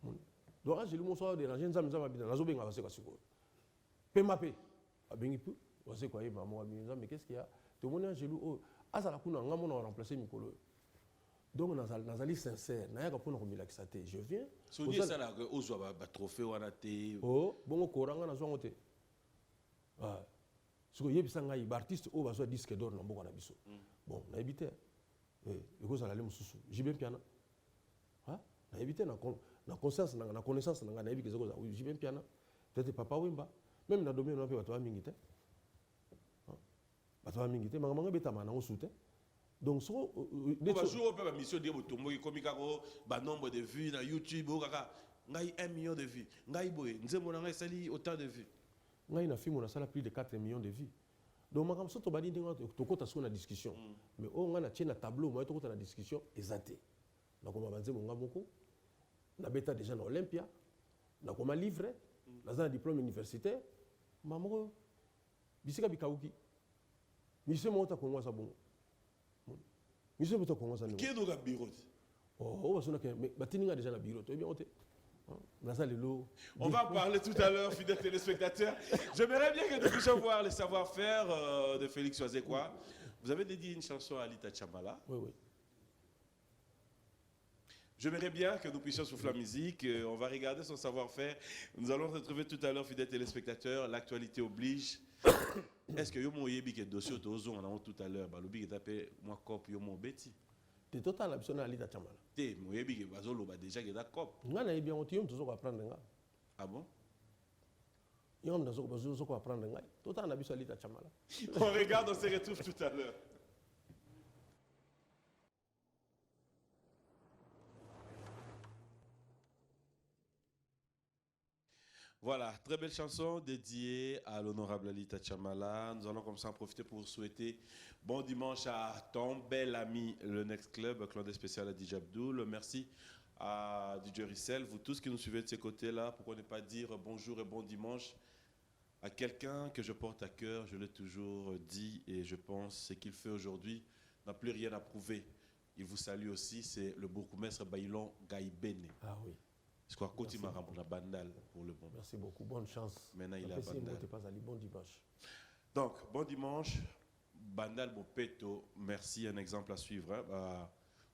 Speaker 2: moni donc Angelou mo so déranger nzambe nzambe bina nazo benga baseka siko pe mape abengi pu wase kwa yeba mo abi nzambe qu'est-ce qu'il y a tomoni Angelou oh azala kuna nga mona remplacer mikolo donc nazali sincère nayaka mpona komilakisa te je viens
Speaker 1: Soni esalaka ozwa batrophée wana te.
Speaker 2: oh bongo koranga nazwango te sikoyo yebisa ngai baartiste oyo bazwa disque d'or na mboka na biso bon nayebi te ekozala le mosusu jibe mpiana nayebi te na conscience nanga na connaissance nanga nayebi ke ezokozala jibe mpiana peut-être papa wemba même na domaine wana mpe bato bamingi te bato bamingi te makambo ngo ebetama nango su te donc soko
Speaker 1: bajour oyo mpe bamission die botomboki ekomi kaka banombre de vues na YouTube oyo kaka ngai 1 million de vues ngai boye nzembo na ngai esali autant de vues
Speaker 2: ngai na filme nasala plus de 4 millions de vues donc makambo so tobandi ndenge tokota siko na discussion mais oyo ngai natie na tableau moye tokota na discussion eza te nakoma banzembo nga moko nabeta déjà na Olympia nakoma livre naza na diplôme universitaire mamoko bisika bikauki mise moko takongo aza bongo mise moko takongo aza ndenge
Speaker 1: kino ka bureau
Speaker 2: oh basona ke batininga déjà na bureau toyebi yango te.
Speaker 1: On va en parler tout à l'heure, fidèles téléspectateurs. J'aimerais bien que nous puissions voir le savoir-faire de Félix Soazekwa. Vous avez dédié une chanson à Alita Chamala.
Speaker 2: Oui, oui.
Speaker 1: J'aimerais bien que nous puissions souffler la musique. On va regarder son savoir-faire. Nous allons retrouver tout à l'heure, fidèles téléspectateurs. L'actualité oblige. Est-ce que vous avez un dossier au Tozo, on a tout à l'heure, Balobi qui appelé moi cop yo mon beti.
Speaker 2: T'es total absolument Alita Chamala.
Speaker 1: T'es moi yebi que bazolo ba déjà que d'accord.
Speaker 2: Nga na yebi on tiyom toujours apprendre nga.
Speaker 1: Ah bon?
Speaker 2: Yom na zoko apprendre nga. Total na biso Alita Chamala.
Speaker 1: On regarde, on se retrouve tout à l'heure. Voilà, très belle chanson dédiée à l'honorable Alita Chamala. Nous allons comme ça en profiter pour souhaiter bon dimanche à ton bel ami, le Next Club, clan spécial à DJ Abdoul. Merci à DJ Rissel, vous tous qui nous suivez de ces côtés-là. Pourquoi ne pas dire bonjour et bon dimanche à quelqu'un que je porte à cœur, je l'ai toujours dit et je pense ce qu'il fait aujourd'hui n'a plus rien à prouver. Il vous salue aussi, c'est le bourgmestre Bailon Gaïbene.
Speaker 2: Ah oui.
Speaker 1: Je crois que tu m'as ramené Bandal pour le bon.
Speaker 2: Merci beaucoup, bonne chance.
Speaker 1: Maintenant, il a Bandal.
Speaker 2: Bon dimanche.
Speaker 1: Donc, bon dimanche. Bandal Bopeto, merci, un exemple à suivre.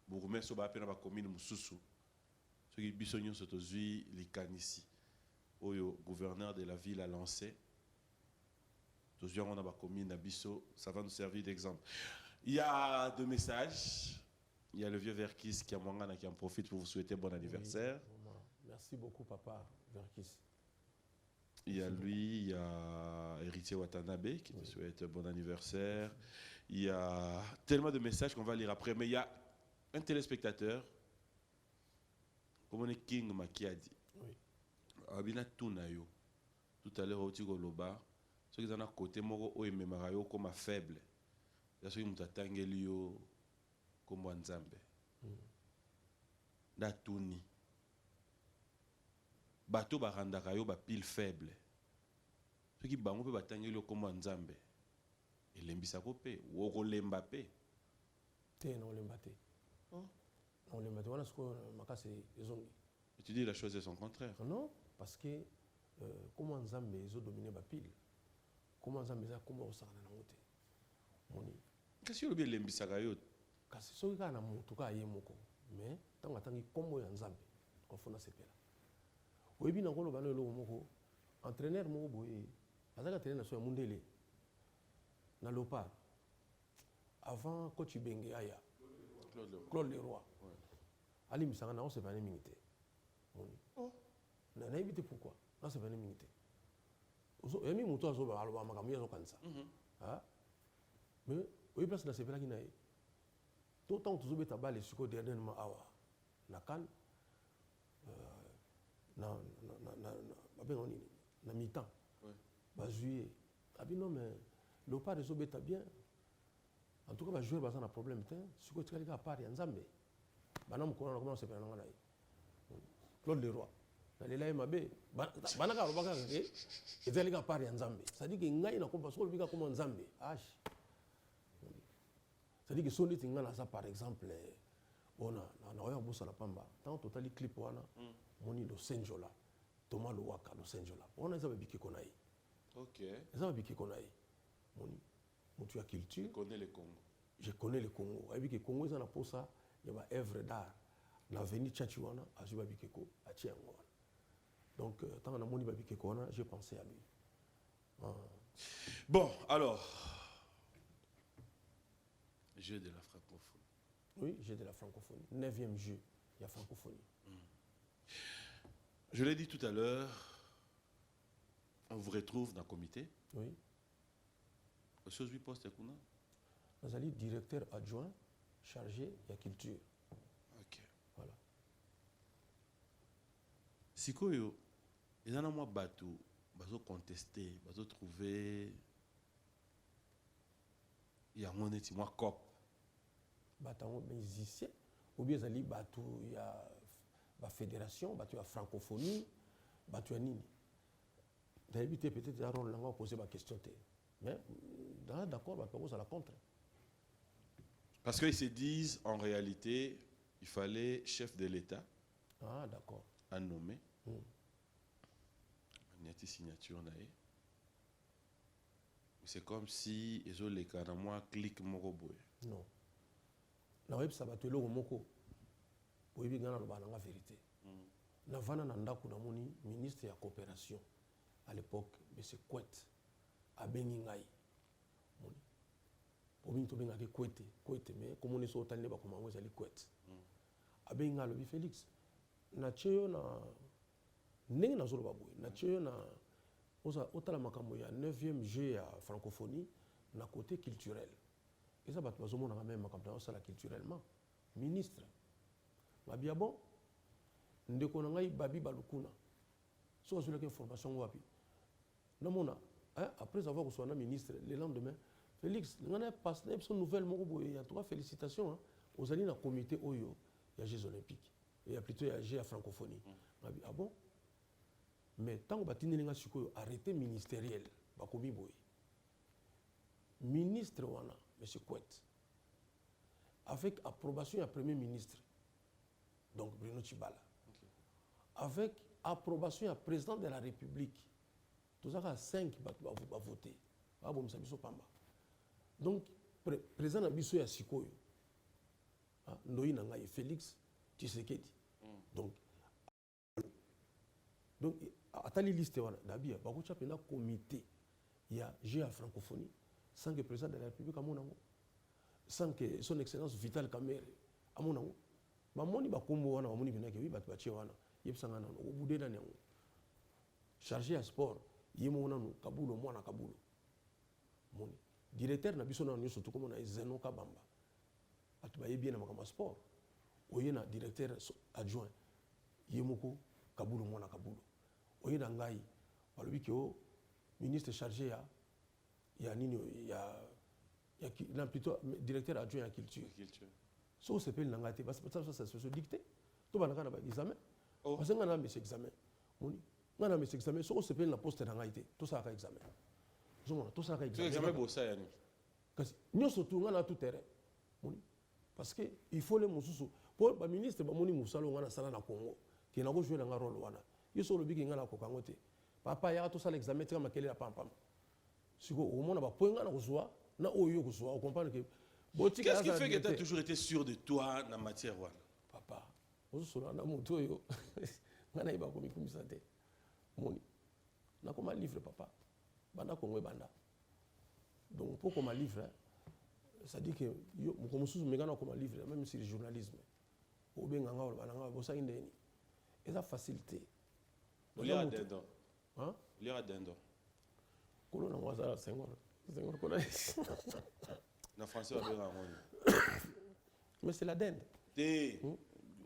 Speaker 1: Bourgmestre Bape na ba commune Mususu. Ce qui bisogno sotozui likanisi. Oyo gouverneur de la ville a lancé. Tozui on a ba commune Abisso, ça va nous servir d'exemple. Il y a deux messages. Il y a le vieux Verkis qui en profite pour vous souhaiter bon anniversaire.
Speaker 2: Oui, merci beaucoup, papa Verkis.
Speaker 1: Il y a lui, il y a Héritier Watanabe qui te souhaite bon anniversaire. Il y a tellement de messages qu'on va lire après. Mais il y a un téléspectateur, comme on est King Makiadi.
Speaker 2: Oui.
Speaker 1: Abina Tunayo. Tout à l'heure, au Tigoloba, ceux qui sont à côté, Moro Oememarayo comme faible. Il y a ceux qui m'ont attendu comme Wanzambe. Datuni. Bato barandaka yo ba pile faible. Ceux qui bango pe batangeli comme Nzambe. Elembisa ko pe, woko lemba pe.
Speaker 2: Te na lemba te. On lemba te wana sko makase ezongi.
Speaker 1: Tu dis la chose est son contraire.
Speaker 2: Non, parce que comment Nzambe ezo dominer ba pile. Comment Nzambe za comment osakana na ngote. Moni.
Speaker 1: Qu'est-ce que le bien lembisa ka yo?
Speaker 2: Kasi soki kana mutu ka ye moko. Mais tanga tangi kombo ya Nzambe. Kofuna sepela. Oyebi na kolo bana eloko moko entraîneur moko boye azaka entraîneur na so ya mundele na Lopar avant coach Bengue aya Claude Leroy ali misanga na on se bana mingi te na na éviter pourquoi na se bana mingi te ozo yemi muto azo ba aloba makambo yazo kanisa mais oyebi place na sepela ki na ye tout temps toujours beta balle siko dernièrement awa na kan na mi-temps. Bah jouer. Ah bien non mais le pas des obéta bien. En tout cas, bah jouer bah ça un problème. Ce que tu as dit à part Nzambe. Bah non comment comment c'est pas non là. Claude Leroy. Na lela mabe. Bah na ka et tu as dit à part Nzambe. Ça dit que ngai na kompa so bika comme Nzambe. Ah. Ça dit que son dit ngana ça par exemple on a oya bossa la pamba. Tant total clip wana. Moni Los Angeles, Thomas Luwaka Los Angeles. On a ça biki konai.
Speaker 1: OK.
Speaker 2: Ça biki konai. Moni. motu ya culture.
Speaker 1: Tu connais le Congo.
Speaker 2: Je connais le Congo. Et puis que Congo ils en a pour ça, il y a une œuvre d'art. L'avenue Tchatchouana, à Zubabikeko, à Tchiangouana. Donc, tant qu'on a moni Babikeko, j'ai pensé à lui.
Speaker 1: Bon, alors, jeu de la francophonie.
Speaker 2: Oui, jeu de la francophonie. 9e jeu, il y a francophonie.
Speaker 1: Je l'ai dit tout à l'heure, on vous retrouve dans le comité.
Speaker 2: Oui.
Speaker 1: Au 8 postes, qu'on a.
Speaker 2: Nous allons directeur adjoint chargé de la culture.
Speaker 1: Ok.
Speaker 2: Voilà.
Speaker 1: Si il y a un mois bateau, bateau contesté, bateau trouvé, il y a un petit mois cop.
Speaker 2: Bateau musicien, ou bien il y a la fédération, bateau la francophonie, bateau la nini. D'habitude peut-être un rôle là poser ma question. Mais d'accord, bateau ça la contre.
Speaker 1: Parce qu'ils se disent, en réalité, il fallait chef de l'État.
Speaker 2: Ah, d'accord.
Speaker 1: À nommer. Il y a une signature. C'est comme si ils ont les cas dans moi, clic mon robot.
Speaker 2: Non. La web ça va te le moko. Oui, bien dans la vérité. La vana nandaku na moni ministre de la coopération à l'époque, mais c'est Kouet. À Bengingaï. Obi to benga ke Kouet, mais comme on est sur le ba comment on est Kouet. À Benga le Félix. Na cheyo na ndenge na zolo baboy. Na cheyo na oza otala makambo ya 9e jeu à francophonie na côté culturel. Et ça, bato bazomona même makambo ça la culturellement. Ministre. Babia bon. Ndeko na ngai babi balukuna. So sur la formation wapi. Namona après avoir reçu un ministre le lendemain, Félix, on a passé une nouvelle moko il y a 3 félicitations hein, aux alliés dans comité Oyo, il y a Jeux olympiques. Il y a plutôt la francophonie. Ah bon? Mais tant que batini linga sikoyo arrêté ministériel, bakomi boy. Ministre wana, monsieur Kouet, avec approbation du premier ministre, donc Bruno Tshibala, avec approbation du président de la République, tout ça à 5 va voter. Ah bon, ça biso pamba. Donc président na biso ya sikoyo, Ndoyi Nangaye Félix Tshisekedi. Donc à la liste d'abia, bakocha pena comité il y a GA francophonie sans que le président de la République amonango, sans que son excellence Vital Kamerhe amonango. Ba moni ba kombo wana ba moni pena ke wi bat bache wana yebsanga na o budeda nyango. Chargé à sport, yemo nanu Kabulo mwana Kabulo. Moni directeur na biso na nyo surtout comme na Zeno Kabamba. Atubaye bien na makamba sport. Oyena directeur adjoint yemoko Kabulo mwana Kabulo. Oyena ngai balobi ke o ministre chargé ya nini ya plutôt directeur adjoint à culture. So se pele nangate parce que ça se dicté. To banaka na ba examen. Parce que ngana mes examen. Moni ngana mes examen so se pele na poste nangate. To ça ka examen. Zomona to ça ka examen.
Speaker 1: Tu examen bossa yani.
Speaker 2: Kasi nyoso tu ngana tout terrain. Moni parce que il faut les mususu pour ba ministre ba moni musalo ngana sala na Congo qui na go jouer na rôle wana. Yeso lobi ki ngana ko kangote. Papa ya to sala examen tika makele la pam. Siko au moins ba point ngana ko soa na oyo ko soa, on comprend que
Speaker 1: qu'est-ce qui fait que tu as toujours été sûr de toi dans la matière wana?
Speaker 2: Papa, ozo sola na moto yo. Ngana iba ko mikumisa te. Moni. Na ko ma livre papa. Banda ko ngwe banda. Donc pour qu'on ma livre ça dit que yo ko mususu mengana ko ma livre même sur le journalisme. Obenga ngao bananga bosa indeni. Et ça facilité.
Speaker 1: Lire à dindon.
Speaker 2: Hein?
Speaker 1: Lire à dindon.
Speaker 2: Kolo na mwasa Senghor. Senghor kola.
Speaker 1: Na français on va
Speaker 2: Mais c'est la dinde.
Speaker 1: Té.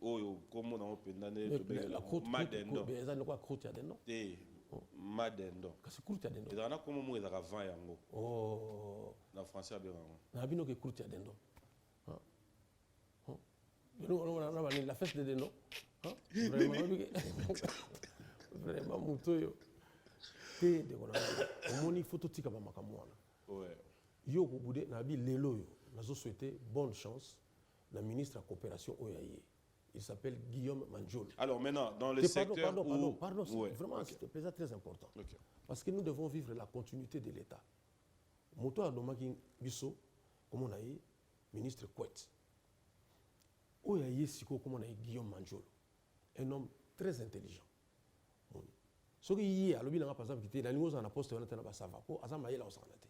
Speaker 1: Oh comment on peut donner
Speaker 2: la croûte
Speaker 1: madendo.
Speaker 2: Mais ça ne quoi croûte ya dinde.
Speaker 1: Té. Madendo.
Speaker 2: Kasi croûte ya dinde.
Speaker 1: Et dans comment moi ezaka 20 yango.
Speaker 2: Oh.
Speaker 1: Na français on va
Speaker 2: Na bino ke croûte ya dinde. Hein? On la fête de dinde. Vraiment mutoyo te de kona omoni photo tika ba makambo wana
Speaker 1: ouais
Speaker 2: yo ko bude na bi lelo yo nazo souhaiter bonne chance la ministre de la coopération oyaye il s'appelle Guillaume Manjol.
Speaker 1: Alors maintenant dans le secteur
Speaker 2: pardon
Speaker 1: ouais.
Speaker 2: vraiment
Speaker 1: Okay.
Speaker 2: c'est très important
Speaker 1: okay.
Speaker 2: parce que nous devons vivre la continuité de l'État moto adomaki biso comme on a eu ministre Kouet. Oyo aye siko comme on a eu Guillaume Manjolo, un homme très intelligent. Ce qui y est, à l'objet par exemple, qui était dans la poste, on a un sava, pour azama yela osana te.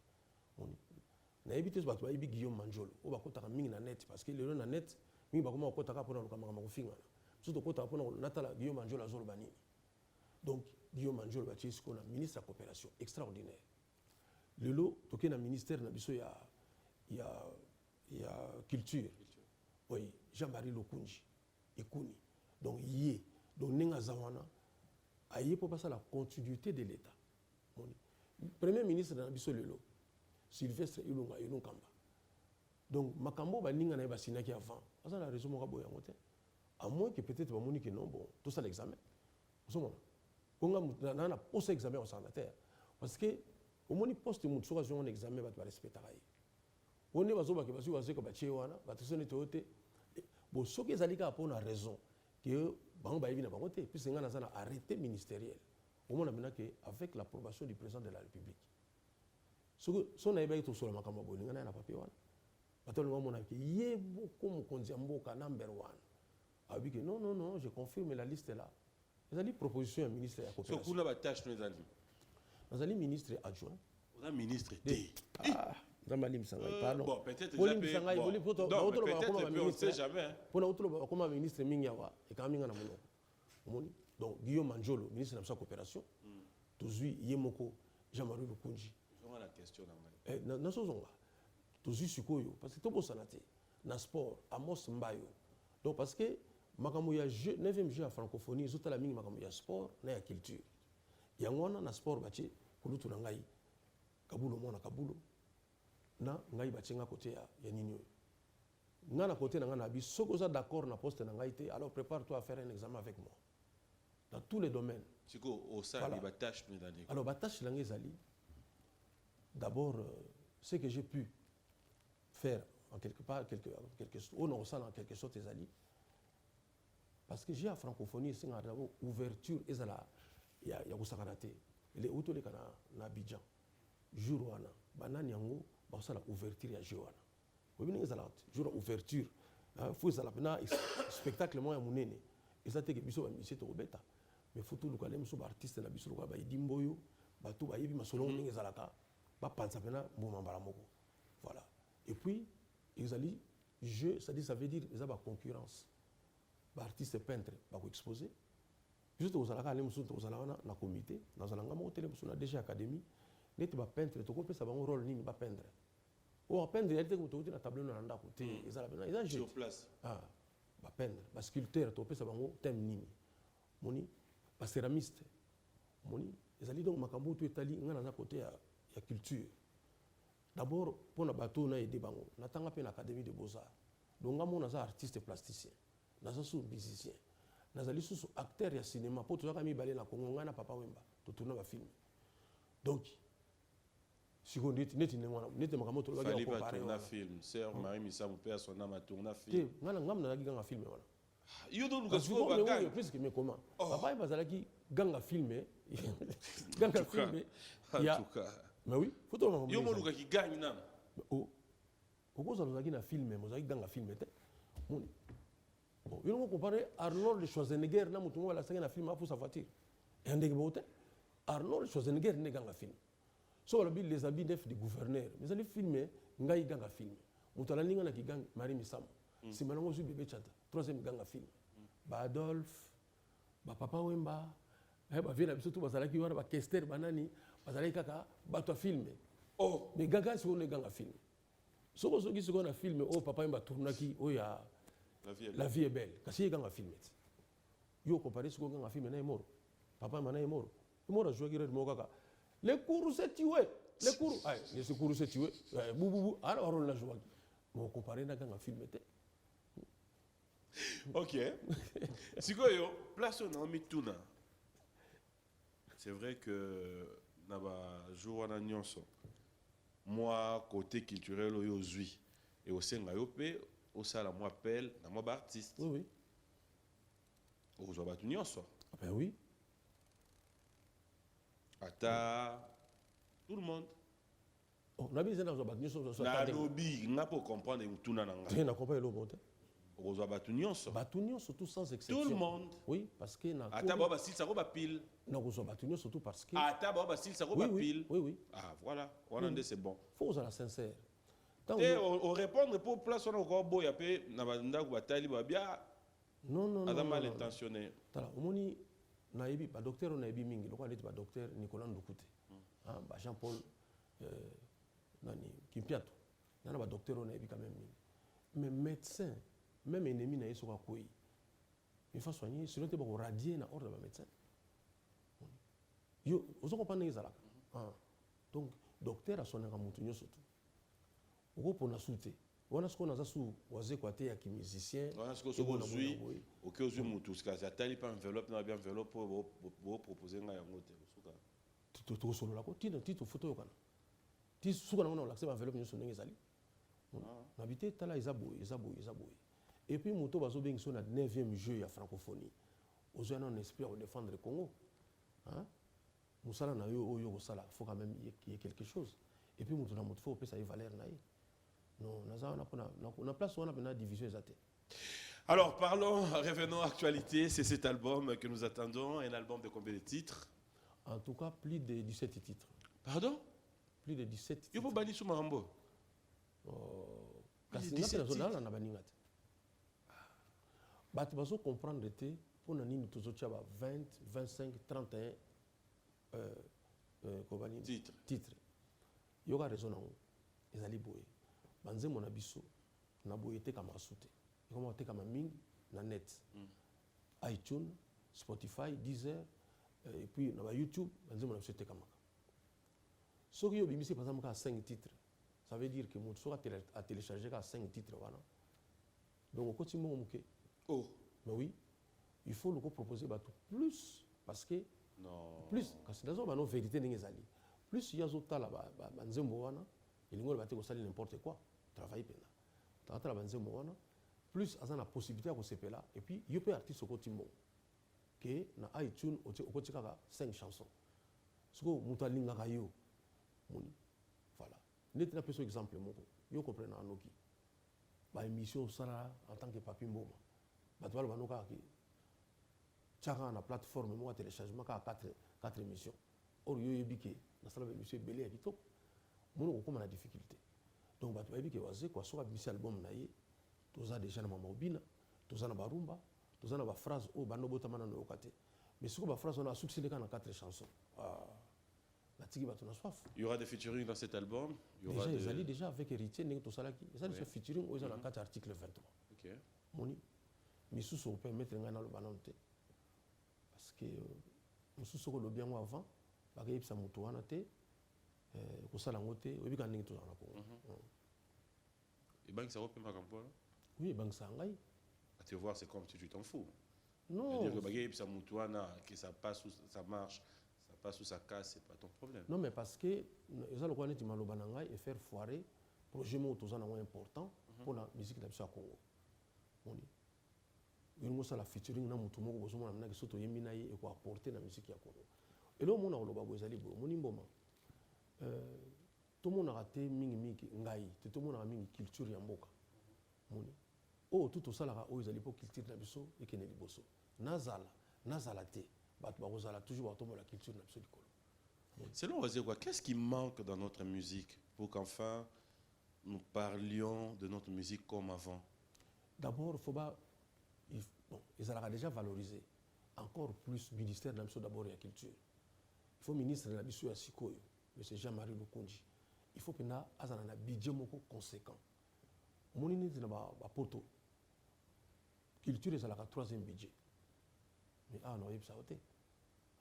Speaker 2: Na évité ce bateau, il y a Guillaume Manjolo, on va côté ming na net parce que le na net, ming ba comment côté pour na kamama kofinga. Surtout côté pour na natala Guillaume Manjolo azolo bani. Donc Guillaume Manjolo va dire ce qu'on a ministre de la coopération extraordinaire. Le lot, toqué dans le ministère, il y a culture. Oui, Jean-Marie Lokunji, Ekouni. Donc, il y a. Donc, Nenga Zawana, il y a pour passer la continuité de l'État. Le premier ministre de Nabiso Lelo, Sylvestre Ilunga Kamba. Donc, Makambo, Ninga na Sinaki avant. Ça, la raison, à moins que peut-être, que non, bon, tout ça l'examen. On a posé l'examen au sénateur. Parce que, au moins, poste de soit un examen, va respecter. On est basé sur que Bachewana, Batusone Tote. Bon, ce qui est allé pour une raison, que Bamba Evina Barote, puis c'est un arrêté ministériel. Au moins, on a avec l'approbation du président de la République. Ce qu'on a été sur le Makamabo, on a un papier. On a dit, il y a beaucoup de number one. Ah oui, non, non, non, je confirme, la liste est là. Vous avez proposition au ministre de la coopération.
Speaker 1: Ce qu'on a tâche, nous allons.
Speaker 2: Vous avez ministre adjoint.
Speaker 1: Vous avez ministre
Speaker 2: Ah, pardon.
Speaker 1: Bon, peut-être
Speaker 2: déjà on sait jamais. Pour nous, comme ministre Mingawa, et quand même, donc Guillaume Manjolo, ministre de la coopération, Touzui Yemoko, Jean-Marie Lukunji.
Speaker 1: On a la question.
Speaker 2: Non, non, Touzui Sukoyo, parce que tout le monde na sport, Amos Mbayo. Donc, parce que Makamou ya 9e jeu à francophonie, ils ont la mingi Makamou ya sport, na ya culture. Yangwana na sport, baché, Kulutu Nangai, Kabulo Mona Kabulo. Na ngai batchenga côté ya nini nga na côté na bi soko za d'accord na poste na ngai té alors prépare-toi à faire un examen avec moi dans tous les domaines.
Speaker 1: Siko au sein des tâches nous dani.
Speaker 2: Alors tâche la ngezali d'abord ce que j'ai pu faire en quelque on a ça en quelque sorte ezali parce que j'ai à francophonie c'est une ouverture ezala ya kusakaraté les auto les kana na Abidjan jour wana banani yango ça la ouverture à Joana. Vous voyez les alantes, jour ouverture. Faut ça la pena spectacle moi à monene. Et ça te que biso ba monsieur to beta. Mais faut tout le calme sur artiste na biso ba idimboyo, ba tout ba yebi masolon ningi zalaka. Ba pensa pena mo mambala moko. Voilà. Et puis ils allaient jeu, ça veut dire ils ont ba concurrence. Ba artiste peintre ba ko exposer. Juste aux zalaka les musu to zalaka na comité, na zalanga mo télé musu na DG académie. Les peintres, tu peux savoir un rôle ni pas peindre. Ou peindre, il y a des gens qui ont table dans côté. Ils ont
Speaker 1: sur place.
Speaker 2: Ah, pas peindre. Pas sculpteur, tu peux savoir un thème ni. Moni, pas céramiste. Moni, ils allaient donc makambo tu étali, on a côté la culture. D'abord, pour le bateau, on a aidé bango. On a tant appelé l'académie de beaux-arts. Donc on a artiste plasticien, on a musicien, on a acteur de cinéma. Pour tout ça, on a balé la Congo, on a papa Wemba, tout tourner un film. Donc si on dit
Speaker 1: fallait pas tourner un film. Sœur Marie Missa mon père son âme a tourné un film.
Speaker 2: Ngam film voilà.
Speaker 1: Yo donc
Speaker 2: parce que plus que mais comment papa il va qui ganga filmer ganga filmer
Speaker 1: en tout cas
Speaker 2: mais oui faut tout
Speaker 1: yo mo luka qui gagne nam
Speaker 2: oh pourquoi ça nous na filmer mo za ganga filmer te bon yo on comparer Arnold Schwarzenegger na mutu wala sanga na film pour sa voiture et ndenge bote Arnold Schwarzenegger ne ganga film. So les habits neufs du gouverneur. Mais allez filmer, ngai ganga film. Mutala ninga na ki gang Marie Missam. Si malango zu bébé chata. Troisième ganga film. Ba Adolphe, ba Papa Wemba, ba vient biso tout bazala ki wana ba Kester banani, bazala kaka ba to filmer. Oh, mais ganga si on ganga film. So qui se gonna filmer oh Papa Wemba tournaki oh ya la vie est belle. Kasi ganga film. Yo comparé ce ganga film na mort. Papa Wemba na mort. Mort a joué mo kaka. Les cours c'est tué. Les cours, les cours c'est tué. Boubou, alors on l'a joué. Mais on compare n'a qu'un film.
Speaker 1: Ok. Si quoi yo, place on a mis tout là. C'est vrai que naba jour on a nyonso. Moi côté culturel yo zui et au senga yo pe au sala moi appelle na moi artiste.
Speaker 2: Oui oui.
Speaker 1: Au zo ba tout nyonso.
Speaker 2: Ah ben oui.
Speaker 1: Ata, tout le monde.
Speaker 2: na biso na zo ba nyonso so
Speaker 1: Na
Speaker 2: tande
Speaker 1: lobby, n'a pas comprendre tout na nanga.
Speaker 2: te na comprendre lo bote
Speaker 1: Ozo batu nyonso.
Speaker 2: batu nyonso tout sans exception
Speaker 1: Tout le monde.
Speaker 2: oui parce que na
Speaker 1: Ata ba style ça ba pile.
Speaker 2: na ko zo batu nyonso tout parce que
Speaker 1: Ata ba style ça
Speaker 2: oui,
Speaker 1: ba
Speaker 2: oui,
Speaker 1: pile.
Speaker 2: oui oui
Speaker 1: Ah voilà, on a c'est bon.
Speaker 2: faut être sincère tant
Speaker 1: Et on répondre pour place on encore boya pe na banda ku batali ba bien.
Speaker 2: non
Speaker 1: Ada mal
Speaker 2: non.
Speaker 1: intentionné.
Speaker 2: Tala omoni na yebi ba docteur na yebi mingi lokwa ndeti ba docteur Nicolas Ndukute ah ba Jean-Paul nani Kimpiato nana ba docteur na yebi quand même mingi mais médecin même ennemi na yeso kwa koi il faut soigner sinon te ba ko radier na ordre ba médecin yo ozo comprendre ezala ah donc docteur a sonaka mutu nyoso tu oko pona sute wana siko naza su waze kwa te ya ki musicien
Speaker 1: On a ce que ce aujourd'hui OK aux mutu ce cas atali pas enveloppe na bien enveloppe pour proposer nga yango te suka.
Speaker 2: to solo la ko tito photo yo kana ti suka na on accepte enveloppe nyoso ndenge ezali na bité tala ezabo et puis moto bazo bengi so na 9e jeu ya francophonie ozo na un esprit à défendre le Congo hein musala na yo oyo ko sala faut quand même qu'il y ait quelque chose et puis moto na moto faut pesa valeur na ye non naza na place on a une division exacte.
Speaker 1: Alors parlons, revenons à actualité, c'est cet album que nous attendons, un album de combien de titres?
Speaker 2: En tout cas plus de 17 titres.
Speaker 1: Pardon?
Speaker 2: Plus de 17 titres.
Speaker 1: Il faut bannir sur Marambo.
Speaker 2: Kasi
Speaker 1: 17
Speaker 2: nga na baninga te. Bato bazo comprendre te pour na nini tozo tia ba 20, 25, 31 titres. Yoga raison nango. Ezali boye. Banzembo na biso na boye te kama sute. Comment te kama mingi na net. iTunes, Spotify, Deezer et puis na ba YouTube banzembo na biso te kama. Soki yo bimisi par exemple ka 5 titres. Ça veut dire que mon soir a téléchargé 5 titres voilà. Donc au quotidien moké.
Speaker 1: Oh.
Speaker 2: Mais oui, il faut le proposer plus parce que
Speaker 1: non.
Speaker 2: Plus parce que dans la vérité n'engezali. Plus il y a zota là banzembo wana, il ngol bate ko sali n'importe quoi, travailler pena. Tata banzembo wana, plus azana la possibilité ko sepela et puis yo peut artiste au quotidien que na iTunes au quotidien 5 chansons. Soko mutalinga kayo. Moni. Voilà. Net na peso exemple moko. Yo comprendre anoki. Ba émission sala en tant que papi mboma. Ba twala banoka ki. Chaka na plateforme mo téléchargement ka 4 émissions. Or yo yebike na sala émission belé ya kitoko. Mono ko koma na difficulté. Donc ba twala yebike waze kwa soka bisi album na ye. Toza déjà na mama obina, toza na barumba, toza na ba phrase o bano botama na no kate. Mais siko ba phrase on a succès na 4 chansons. Ah.
Speaker 1: Il y aura des featuring dans cet album. Il y aura
Speaker 2: déjà, des... déjà avec Héritier, il y a des featuring où ils ont 4 articles 23.
Speaker 1: Ok.
Speaker 2: Moni, mais sous on peut mettre dans le ballon parce que nous sommes le bien avant, parce que ça m'a tourné té, pour ça la montée, oui quand on est tout dans la cour.
Speaker 1: Et banque ça reprend comme quoi?
Speaker 2: Oui, banque ça engaille.
Speaker 1: À te voir, c'est comme si tu t'en fous.
Speaker 2: Non.
Speaker 1: C'est-à-dire que bagay ça m'a que ça passe ou ça marche. Pas sous sa casse, c'est pas ton problème.
Speaker 2: Non, mais parce que les gens qui ont été et faire foirer, projet important pour la musique de la Congo. Il y a la featuring na mutu moko bozomona na kisoto yemina ye ko apporter na musique ya Congo. Et là on a loba bozali bo moni mboma. Tout le monde a raté mingi ngai, tout le monde a mingi culture ya mboka. Moni. Oh tout ça là o ezali po culture na biso et keneli boso. Nazala te. Toujours la culture
Speaker 1: Selon vous, qu'est-ce qui manque dans notre musique pour qu'enfin nous parlions de notre musique comme avant?
Speaker 2: D'abord, ils ont déjà valorisé encore plus le ministère de la mission d'abord et la culture. Il faut le ministre de la mission à Sikoyo, M. Jean-Marie Lukonji. Il faut que nous ayons un budget conséquent. Mon ministre de la poto, culture est le troisième budget. Mais non, il y a ça.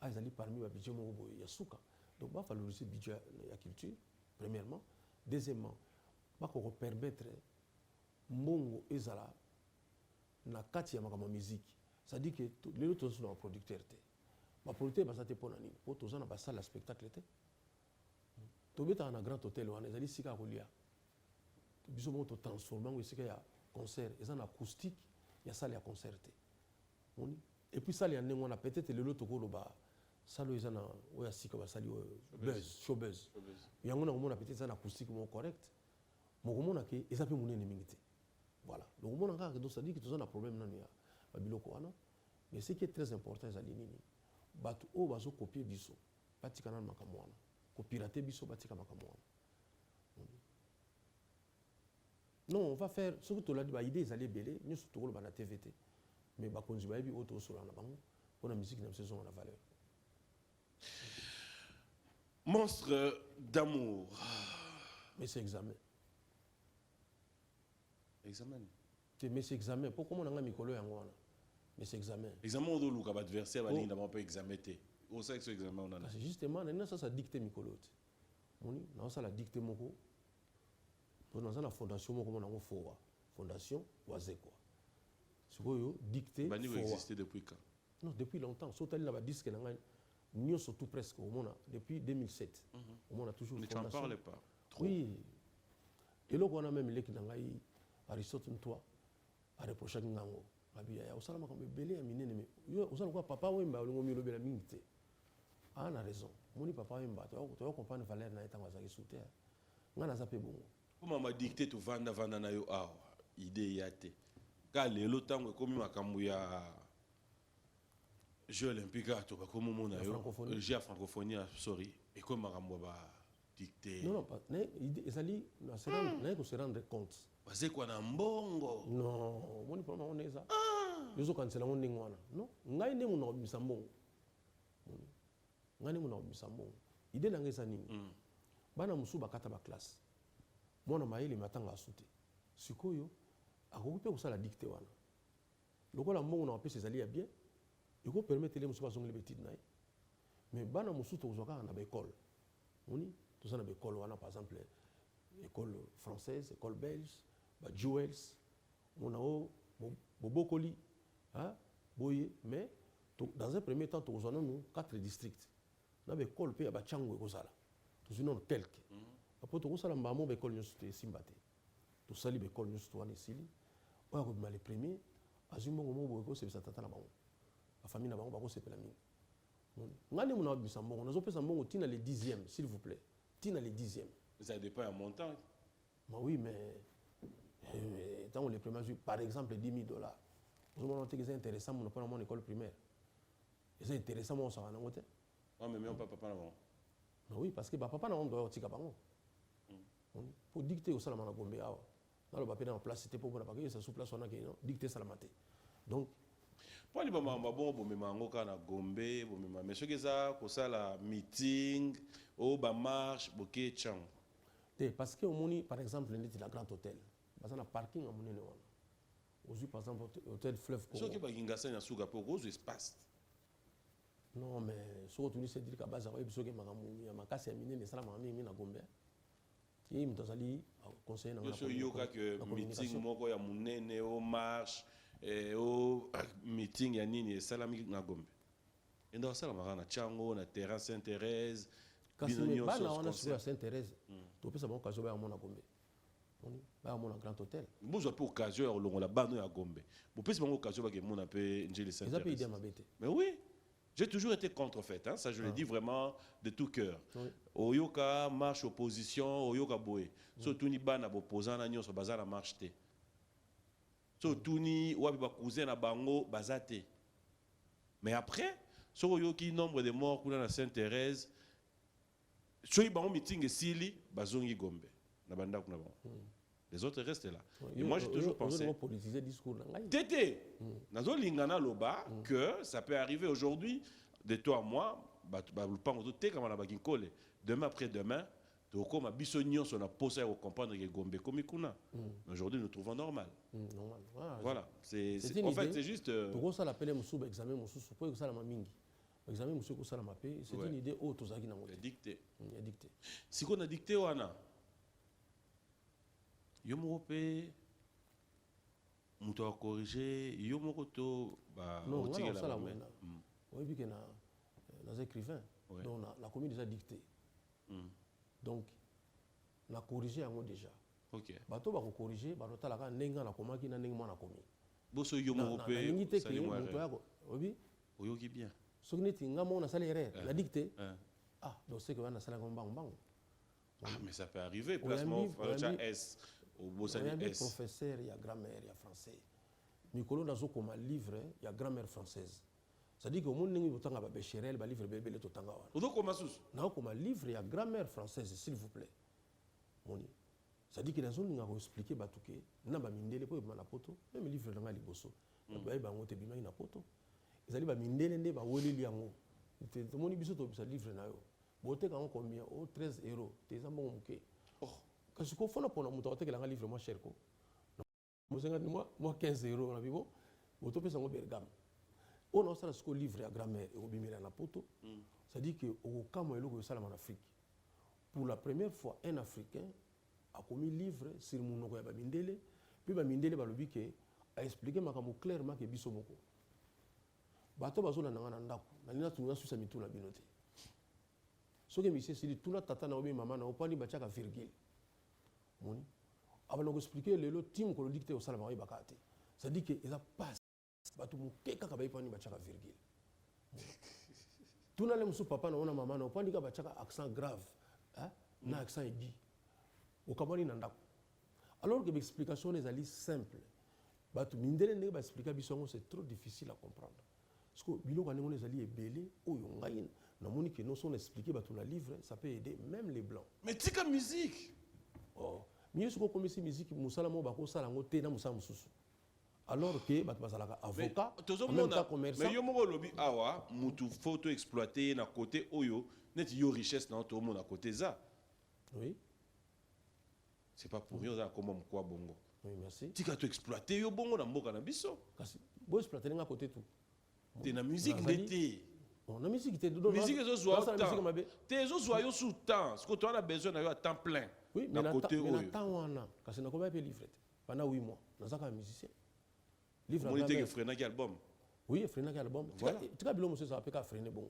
Speaker 2: Ils allaient parmi les budgets il y a souka. Donc, il va valoriser le budget de la culture, premièrement. Deuxièmement, il va permettre Mongo Ezala na kati ya makama musique. C'est-à-dire que les autres sont producteurs. Les producteurs sont pour nani. Pour tous on a salle de spectacle. Tu veux un grand hôtel, on a dit sika kolia. Biso mo to transformer ngo sika ya concert, ils ont acoustique, il y a salle ya concert. Et puis ça, il y a peut-être le lot salo eza na oya sika basali buzz showbuzz yango na komona peut-être ça na acoustique mo correct mo komona ke eza pe munene mingi te voilà donc komona kaka que ça dit que toza na problème nani ya babiloko wana mais ce qui est très important ezali nini bato oyo bazocopier biso batika nanu makambo wana kopirate biso batika makambo wana non on va faire ce que toladi baidée ezali ebele nyonso tokoloba na tvt mais bakonzi bayebi oyo tokosola na bango mpona musique na biso ezonga na valeur.
Speaker 1: Monstre d'amour.
Speaker 2: Mais c'est examen.
Speaker 1: Examen.
Speaker 2: Mais c'est examen. Pourquoi on a mis mikolo yango wana? Mais c'est examen.
Speaker 1: Examen on doit luka ba adversaire ba linga ba pas examiner. Au ça que examen on a.
Speaker 2: C'est justement ça dicte mikolo. Moni na ça la dicte moko. Pour dans la fondation moko on a fowa. Fondation Wazekwa. Sikoyo dicté.
Speaker 1: Bani existé depuis quand?
Speaker 2: Non, depuis longtemps. Sotali la ba disque na nous surtout presque au monde depuis 2007. Au monde a toujours.
Speaker 1: Mais tu n'en parles pas.
Speaker 2: Trop. Oui. Et là on a même les qui n'angai Aristote toi a reproché ngango. Abi ya osala makambo belé ya minene mais yo osala quoi papa wemba olingo mi lobela mingi te. Ah na raison. Moni papa wemba tu vas comprendre valeur na etanga za sous terre. Ngana za pe bongo.
Speaker 1: Comment m'a dicté tu vanda na yo ah idée ya te. Ka lelo tango komi makambo ya Jeux olympiques à Toba comme mon ayo j'ai à francophonie sorry et comme makambo ba dicté
Speaker 2: non pas ezali na se rendre compte
Speaker 1: basé quoi na mbongo
Speaker 2: non moni pour on est ça yozo kansela on ndingwana non ngai ne muna obimisa mbongo ngai ne muna obimisa mbongo idée na ngesa nini bana musu bakata ba classe mwana mayele matanga asute sikoyo akokupe kusala dicté wana lokola mbongo na opesa ezali ya bien. Il faut permettre les gens de les petites naïs. Mais bana musu to zoka na école. Oni tout ça na école wana par exemple école française, école belge, ba Jewels, on a o bobokoli, hein, boye mais dans un premier temps to zona nous 4 districts. Na école pe ba chango ko sala. To sinon quelques. Après to sala mbamo ba école nyoso te simbate. To sali ba école nyoso to wana sili. Oya ko ma les premiers azimo ngo mo ko se tata na bango. La famille n'a pas sepela mingi. Ngani muna obisa mbongo, nazo pesa mbongo tina les 10e s'il vous plaît. Tina les 10e.
Speaker 1: Ça dépend à montant.
Speaker 2: Bah oui mais tant les premiers par exemple $10,000. Vous m'ont dit que c'est intéressant mon pas mon école primaire. C'est intéressant mon ça na ngote.
Speaker 1: Non mais on pas papa non.
Speaker 2: Bah oui parce que papa na on doit tika bango. Pour dicter au salama na Gombe awa. Dans le papier dans place c'était pour pas que ça sous place on a que dicter salamate. Donc
Speaker 1: pour les mamans bon bon memango kana Gombe bon mema mais ce que ça ko sala meeting au ba marche boké chang
Speaker 2: parce que au moni par exemple la Grand Hôtel parce que parking à moni wana aujourd'hui par exemple hôtel Fleuve Congo
Speaker 1: ce qui ba ngasa na suka pour gros espace
Speaker 2: non mais ce que tu dis c'est dire qu'à base à biso ke makamuni ya makasi ya minene sala mami na Gombe qui mtazali conseiller na
Speaker 1: ngapa yoka que meeting moko ya munene au marche au meeting ya nini salami na Gombe enda sala na chango na terrain Sainte-Thérèse
Speaker 2: kasi bana wana sur Sainte-Thérèse to pesa bon occasion ba mona Gombe oni ba mona Grand Hôtel
Speaker 1: bozo pour occasion ya longo la bano ya Gombe bo pesa bon occasion ba ke mona pe njeli Sainte-Thérèse mais oui j'ai toujours été contre fait hein ça je le dis vraiment de tout cœur oyoka marche opposition oyoka boye so tuni bana opposant na nyonso bazala marche te so tuni wapi ba cousin na bango bazate mais après so yoki nombre de morts kuna na Sainte-Thérèse so yi bango meeting esili bazongi Gombe na banda kuna bango les autres restent là et moi j'ai toujours pensé
Speaker 2: politiser discours na ngai
Speaker 1: tété nazo lingana loba que ça peut arriver aujourd'hui de toi à moi ba lupango to te kama na bakinkole demain après demain to comme biso nyonso na posa ya comprendre que Gombe comme kuna aujourd'hui nous trouvons normal
Speaker 2: normal
Speaker 1: voilà c'est en fait c'est juste
Speaker 2: to ça l'appelle musuba examen mususu pour ça la mingi examen mususu ko ça la mapé c'est une idée autre zaki na ngote
Speaker 1: dicté
Speaker 2: ya dicté
Speaker 1: si qu'on a dicté wana yo moko pe muto a corriger yo moko to ba
Speaker 2: otika la main oui puis que na les écrivains donc la commune déjà dicté donc la corriger yango déjà
Speaker 1: OK
Speaker 2: bato ba ko corriger ba notala ka nenga na komaki na nenga na komi
Speaker 1: boso yo moko pe
Speaker 2: oui
Speaker 1: oyoki bien
Speaker 2: Ce qui est on a salaire, la dictée.
Speaker 1: Hein.
Speaker 2: Ah, donc c'est que on a salaire en bang.
Speaker 1: Ah, mais ça peut arriver.
Speaker 2: On a un
Speaker 1: Placement
Speaker 2: livre, on a un livre.
Speaker 1: S. Au
Speaker 2: Il y a
Speaker 1: Bossani
Speaker 2: des
Speaker 1: S.
Speaker 2: professeurs, il y a grammaire, il y a français. Nicolo Nazo comme un livre, il y a grammaire française. C'est-à-dire que au monde où on a bécherel, le livre bébé le totanga.
Speaker 1: Odo Komasus.
Speaker 2: Non, comme un livre, il y a grammaire française, s'il vous plaît. C'est-à-dire que dans une on a expliqué batuke, na ba mindele po ba na poto, même livre dans ali bosso. Ba ba ngote bima na poto. Ezali ba mindele nde ba woleli yango. Te moni biso to bisa livre na yo. Bote ka combien? Oh 13 €. Te za mbongo muke. Oh, kasi ko fona pona muto te ka livre moins cher ko. Moi 15 € na bibo. Boto pesa ngo bergam. On a ça ce livre à grammaire et au bimira na poto. C'est-à-dire que au kamo eloko sala en Afrique. Pour la première fois un Africain a commis livre sur mon ya Bamindele, puis Bamindele balobi ke a expliqué makambo clairement que biso moko. Bato bazona nanga ndako, na nina tunga susa mitu na binote. Soke monsieur sili tuna tata na obi mama na opani bachaka virgule. Moni. Abalo expliquer lelo tim ko dicté au salama bakate. Ça dit que il a pas bato mukeka ka bayipani bachaka virgule. Tuna le musu papa na ona mama na opani ka bachaka accent grave, hein? Na accent aigu. Alors que l'explication est simple. C'est trop difficile à comprendre. Parce que biloko anengo ezali ebele oyo ngai na moni que non son expliquer ba la livre, ça peut aider même les blancs.
Speaker 1: Mais tika musique.
Speaker 2: Oh, mieux ce qu'on comme ici musique musala mo bako sala ngo te na musala mususu. Alors que ba bazalaka avocat, en même temps commerçant.
Speaker 1: Mais yo moko lobi awa mutu photo exploiter na côté oyo net yo richesse na to monde à côté ça.
Speaker 2: Oui.
Speaker 1: C'est pas pour rien ça comme quoi bongo.
Speaker 2: Oui, merci.
Speaker 1: Tika to exploiter yo bongo na mboka na biso.
Speaker 2: Kasi bo exploiter nga côté tout.
Speaker 1: T'es na musique d'été.
Speaker 2: On a musique d'été.
Speaker 1: Musique zo zo temps. T'es zo zo yo sous temps. Ce que tu as besoin na yo à temps plein.
Speaker 2: Oui, mais na côté oyo. Mais na temps wana kasi na koba pe livre pendant 8 mois. Nazaka musicien.
Speaker 1: Livre on était que freiner album.
Speaker 2: Oui, freiner album. Tika bilo monsieur ça peut ka freiner bon.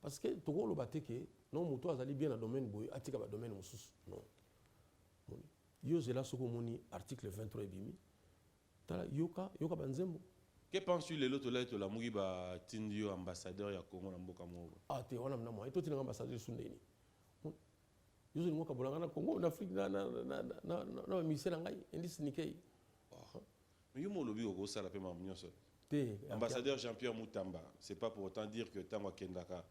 Speaker 2: Parce que toko lo bateke non moto azali bien dans domaine boy atika ba domaine mususu. Non. Yo zela soko moni article 23 bimi. Tala yoka banzembo.
Speaker 1: Que penses-tu les autres lettres la mugi ba tindio ambassadeur ya Congo na mboka mo?
Speaker 2: Ah te wana mna moi to tina ambassadeur sundeni. Yo zeli ngoka bolanga na Congo na Afrique na misela ngai indis nikei.
Speaker 1: Mais yo mo lobi ko sala pe mamnyoso.
Speaker 2: Ambassadeur
Speaker 1: Jean-Pierre Moutamba, c'est pas pour autant dire que Tango Kendaka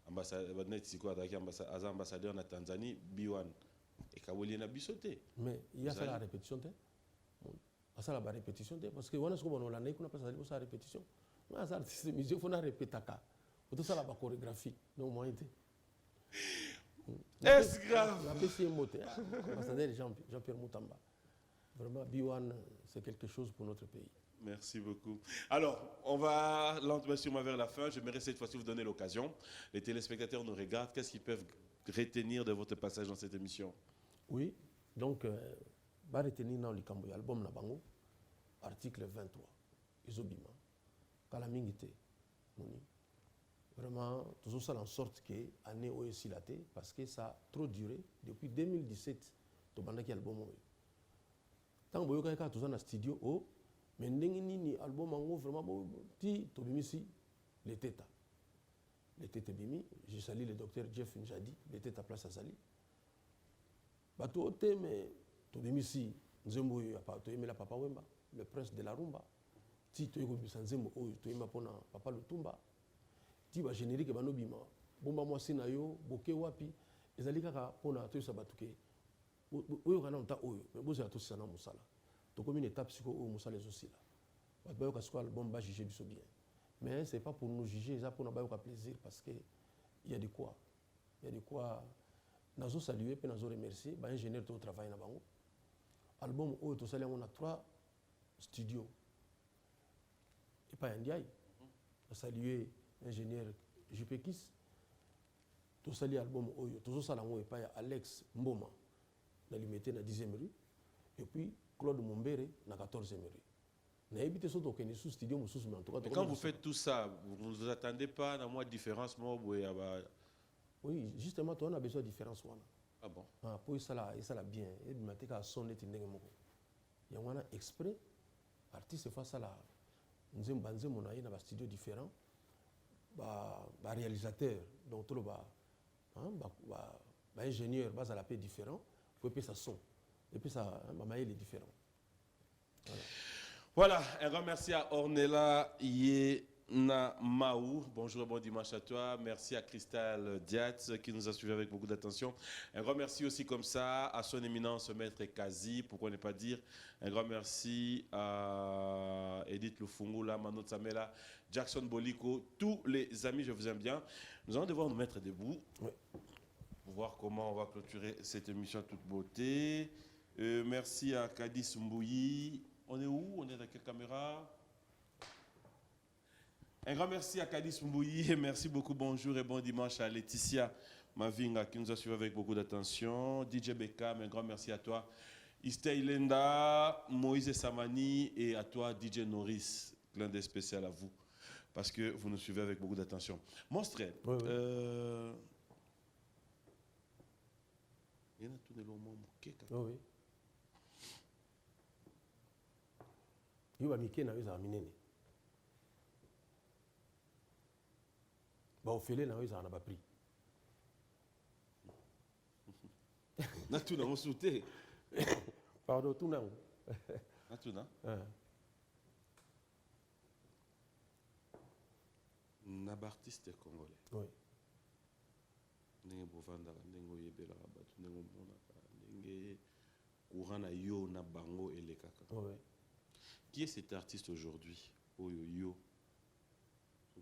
Speaker 1: ambassadeur na Tanzanie Biwan et Kaweli na bisoté.
Speaker 2: Mais il y a ça la répétition ça la répétition parce que on a ce qu'on a qu'on a pas ça répétition. Moi ça artiste musique faut na répéter ka. Faut ça la chorégraphie donc moi était.
Speaker 1: Est-ce grave?
Speaker 2: La PC moté ambassadeur Jean-Pierre Moutamba. Vraiment Biwan c'est quelque chose pour notre pays.
Speaker 1: Merci beaucoup. Alors, on va lentement vers la fin. J'aimerais cette fois-ci vous donner l'occasion. Les téléspectateurs nous regardent. Qu'est-ce qu'ils peuvent retenir de votre passage dans cette émission?
Speaker 2: Oui, donc, va retenir dans l'album Nabango, article 23, Isobima, Kalamingite, vraiment, tout ça en sorte que l'année aussi la parce que ça a trop duré. Depuis 2017, tu as un album. Tant que tu as tout ça dans le studio, mais ni album en vraiment ti to bimisi les têtes bimi je salue le docteur Jeff Njadi les têtes à place à sali bato te mais to bimisi nzembo ya pa to yemela papa Wemba le prince de la rumba ti to yeko bisa nzembo oyo to yema pona papa Lutumba ti ba générique bano bima bomba mwasi na yo boke wapi ezali kaka pona to sabatuke oyo kana nta oyo mais bozo ya to sana musala. Donc, comme une étape psycho où Moussa les aussi là. Album va juger bien. Mais ce n'est pas pour nous juger, c'est pour nous avoir plaisir parce qu'il y a de quoi. Il y a de quoi. Nous avons salué et nous avons remercié l'ingénieur qui travaille dans l'album. Album où on a 3 studios. Et pas un diaï. Nous avons salué l'ingénieur JP Kiss. Nous avons salué l'album où nous avons salué Alex Mboma. Nous avons mis dans la 10e rue. Et puis, Claude Mumbere na 14e rue. Na habité surtout que nous studio mususu mais en tout cas.
Speaker 1: Quand vous faites tout ça, vous ne vous attendez pas à moi différence moi
Speaker 2: oui, justement on a besoin de différence wana.
Speaker 1: Ah bon.
Speaker 2: Ah pour ça là bien et du matin ka sonner tindenge moko. Ya wana exprès artiste fois ça là nzemba na studio différent. réalisateur donc tout le ingénieur base à la paix différent pour que ça son et puis ça il est différent.
Speaker 1: Voilà, un grand merci à Ornella Yenamaou. Bonjour et bon dimanche à toi. Merci à Cristal Diatz qui nous a suivis avec beaucoup d'attention. Un grand merci aussi comme ça à son éminence Maître Kazi, pourquoi ne pas dire. Un grand merci à Edith Lufungula, Mano Tsamela, Jackson Boliko, tous les amis, je vous aime bien. Nous allons devoir nous mettre debout pour voir comment on va clôturer cette émission à toute beauté. Merci à Kadis Mbouyi. On est où? On est dans quelle caméra? Un grand merci à Kadis Mbouyi et merci beaucoup. Bonjour et bon dimanche à Laetitia Mavinga qui nous a suivi avec beaucoup d'attention. DJ Beckham, un grand merci à toi. Istey Lenda, Moïse Samani et à toi DJ Norris. Clin d'œil spécial à vous parce que vous nous suivez avec beaucoup d'attention. Monstre,
Speaker 2: Oui.
Speaker 1: il y en a tout le monde.
Speaker 2: Oui. Il va miquer na yuza minene. Ba ofele na yuza na ba prix.
Speaker 1: Na tout na sauté.
Speaker 2: Pardon tout na.
Speaker 1: Na tout na. Na artiste congolais.
Speaker 2: Oui.
Speaker 1: Ndenge bovanda ndenge yebela batu ndenge monaka ndenge courant na yo na bango elekaka.
Speaker 2: Oui.
Speaker 1: Qui est cet artiste aujourd'hui? Oyo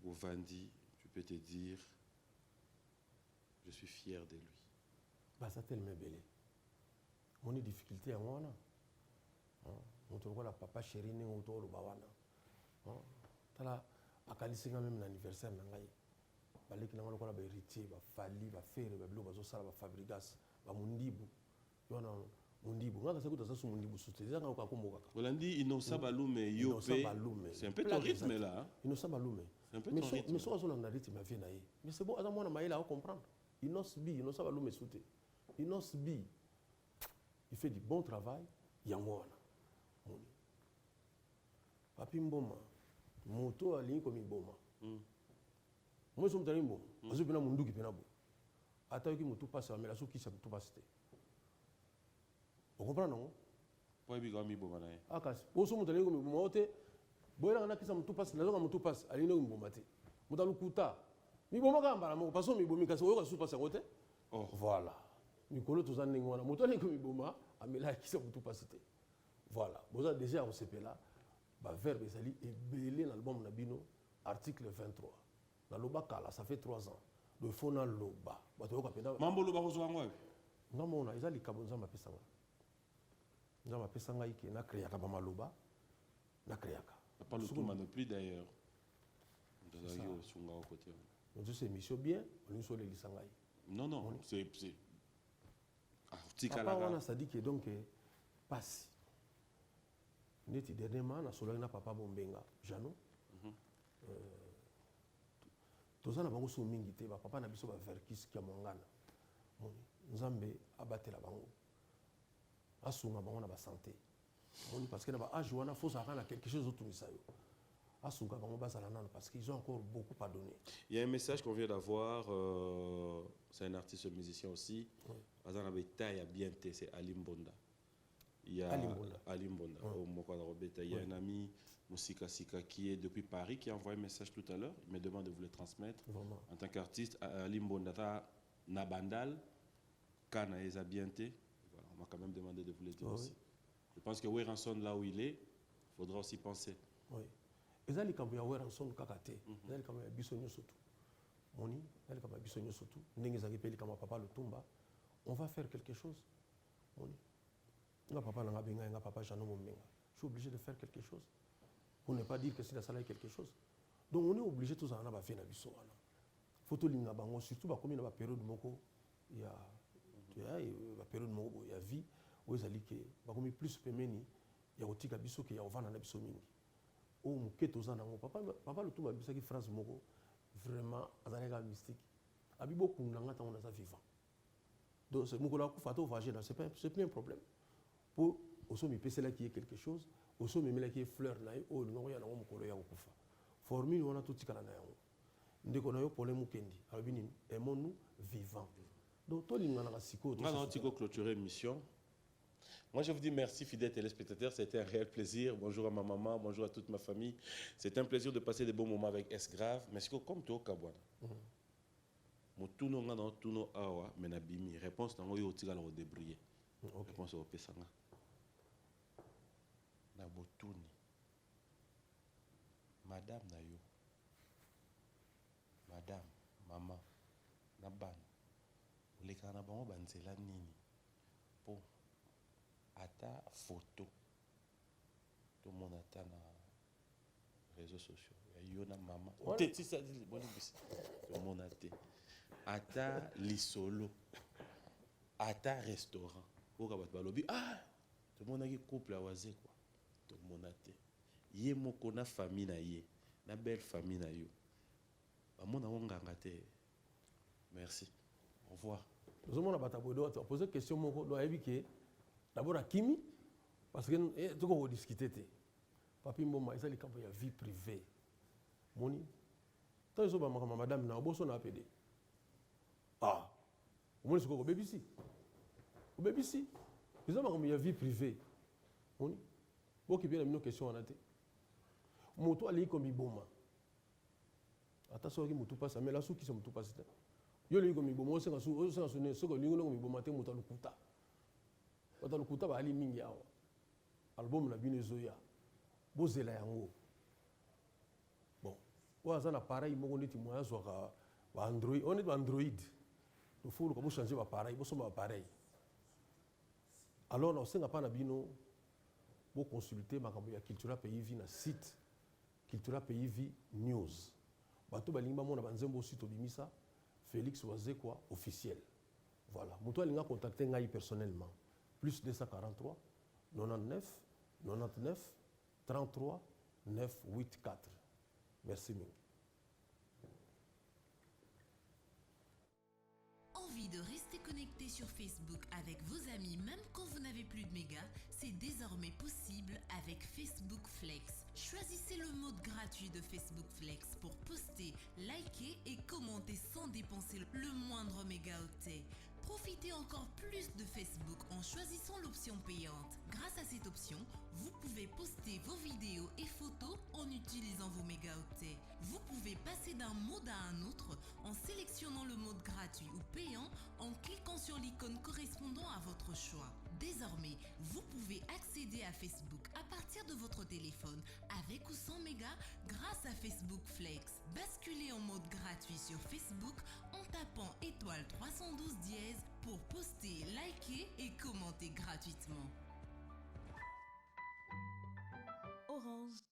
Speaker 1: Vandi, tu peux te dire, je suis fier de lui.
Speaker 2: Bah ça tellement belé. Mon difficulté à moi là. On te voit la papa chéri ne autour le bawana. Tala akalisi quand même l'anniversaire nangai. Balé ki nango ko la ba héritier, ba fali, ba faire, ba bilo bazo sala ba fabrigas, ba mundibu. Yona mundibu ngaka sekuta sasu mundibu soute zanga ukakomboka
Speaker 1: Olandi Innocent Balume Yopé, c'est un peu ton rythme là, hein?
Speaker 2: Innocent Balume
Speaker 1: C'est un peu ton rythme.
Speaker 2: mais so azona na rythme vie na ye mais c'est bon azamona maïla à comprendre Innocent Balume soute Innocent Bi il fait du bon travail yangwana moni papi mboma moto ali ko mi boma moi so mtani mboma azu pena munduki pena bo ata ki mutu passe amela so ki sa mutu passe. Vous comprenez non?
Speaker 1: Pourquoi il y a un bon manaï?
Speaker 2: Ah kasi. Oso mutale ko mi mote. Boyela na kisa mutu passe, nazo mutu passe, ali no mbomate. Mutalu kuta. Mi boma ka mbala mo paso mi bomi kasi oyo ka su passe ngote.
Speaker 1: Oh
Speaker 2: voilà. Mikolo to zanne ngwana. Mutale ko mi boma amela kisa mutu passe te. Voilà. Boza déjà on se là. Ba verbe sali ebelé dans l'album na bino article 23. Na loba kala ça fait 3 ans. Le fona loba. Bato ko penda.
Speaker 1: Mambo loba ko ngwa.
Speaker 2: Non mon na ezali kabonza mapesa ngwa. Nous avons fait un qui n'a créé un maloba, n'a créé un.
Speaker 1: Pas le tout non plus d'ailleurs. Nous avons côté.
Speaker 2: Nous avons mission bien, nous sommes les lisangai.
Speaker 1: Non, c'est. Ah,
Speaker 2: papa on a ça dit que donc passe. Neti dernièrement na solo na papa bombenga, Jano. Tous en avons sous mingité, papa na biso ba verkis qui a mongana. Nzambe abattre la bango. Asunga bango na ba santé. Parce que na ba âge wana faut ça quelque chose autour de ça. Asunga bango basala nana parce qu'ils ont encore beaucoup à donner.
Speaker 1: Il y a un message qu'on vient d'avoir, c'est un artiste musicien aussi. Par exemple, il y a bien c'est Ali Mbonda. Il y a Ali Mbonda. Il y a un ami Moussika Sika qui est depuis Paris qui a envoyé un message tout à l'heure. Il me demande de vous le transmettre.
Speaker 2: Vraiment.
Speaker 1: En tant qu'artiste, Ali Mbonda Nabandal Kana Ezabiente. Voilà, on m'a quand même demandé de vous le dire aussi. Je pense que Weranson, là où il est, il faudra aussi penser.
Speaker 2: Oui. Ezali kambu ya Weranson kakate. Ezali kambu ya bisonyo surtout. Moni, ezali kambu ya bisonyo surtout. Ndenge zaki peli kama papa Lutumba. On va faire quelque chose. Moni. Nga papa nanga benga, nga papa Jano Momenga. Je suis obligé de faire quelque chose. Pour ne pas dire que c'est la salle quelque chose. Donc on est obligé tous à en avoir fait na biso wana. Photo linga bango surtout ba komi na ba période moko il y a la période moko ya vie où ezali ke ba komi plus pemeni ya otika biso ke ya ovana na biso mingi. O muketo za nango papa Lutumba bisaki phrase moko vraiment azalaka mystique. Abi beaucoup nanga tant on a ça vivant. Donc c'est moko la ku fato vager là c'est plus un problème. Pour aussi me pèse là qui est quelque chose, aussi me là qui est fleur là, oh non il y a un moko ya okufa. Formule on a tout tika na yango. ndeko na yo problème mukendi alobi nini aimons-nous vivants donc tolingana na sikoyo
Speaker 1: Non, non, Tico, clôturer l'émission. Moi, je vous dis merci, fidèles téléspectateurs. C'était un réel plaisir. Bonjour à ma maman, bonjour à toute ma famille. C'était un plaisir de passer des bons moments avec S-Grave. Mais c'est comme toi, Kabwana. Mon tuno nga na tuno awa menabimi. Réponse na ngoyo otiga la débrouiller. Réponse au pesanga. Na botuni. Madame na yo. Madame, maman, na ban. Oleka na bango banzela nini? Po ata photo tout le monde attend na réseaux sociaux yo na mama te ti ça dit bon bis tout le monde attend ata lisolo ata restaurant oka bat balobi ah tout le monde a couple awaze quoi tout le monde attend ye moko na famille na ye na belle famille na yo ba mona nganga te merci au revoir
Speaker 2: nous avons posé question moko do ayebi ke d'abord à Kimi, parce que tout qu'on va discuter. Papi Mboma, il y a une vie privée. Moni, tant que ma madame n'a pas son appel. Ah, vous avez un bébé ici. Au bébé ici, vous avez une vie privée. Moni, vous qui avez une question en athée. Moto ali comme Mboma. Attention, qui moto passe, mais là, ceux qui sont moto passe. Yo li comme Mboma, c'est un sou, c'est un sonné, ce que li comme Mboma, t'es moto lukuta. Lokuta ba ali mingi awa album na bino ezoya bozela yango bon waza na pareil moko neti moya zwaka ba android on est ba android il faut ko changer ba pareil bo soma ba pareil alors na senga pa na bino bo consulter makambo ya Cultura Pays Vie na site Cultura Pays Vie news bato balingi ba mona banzembo site obimisa Félix Wazekwa officiel voilà moto alinga contacter ngai personnellement plus 243 99 99 33 984. Merci mille.
Speaker 7: Envie de rester connecté sur Facebook avec vos amis même quand vous n'avez plus de mégas? C'est désormais possible avec Facebook Flex. Choisissez le mode gratuit de Facebook Flex pour poster, liker et commenter sans dépenser le moindre mégaoctet. Profitez encore plus de Facebook en choisissant l'option payante. Grâce à cette option, vous pouvez poster vos vidéos et photos en utilisant vos mégaoctets. Vous pouvez passer d'un mode à un autre en sélectionnant le mode gratuit ou payant en cliquant sur l'icône correspondant à votre choix. Désormais, vous pouvez accéder à Facebook à partir de votre téléphone avec ou sans mégas grâce à Facebook Flex. Basculez en mode gratuit sur Facebook en tapant étoile 312 dièse pour poster, liker et commenter gratuitement.
Speaker 6: Orange.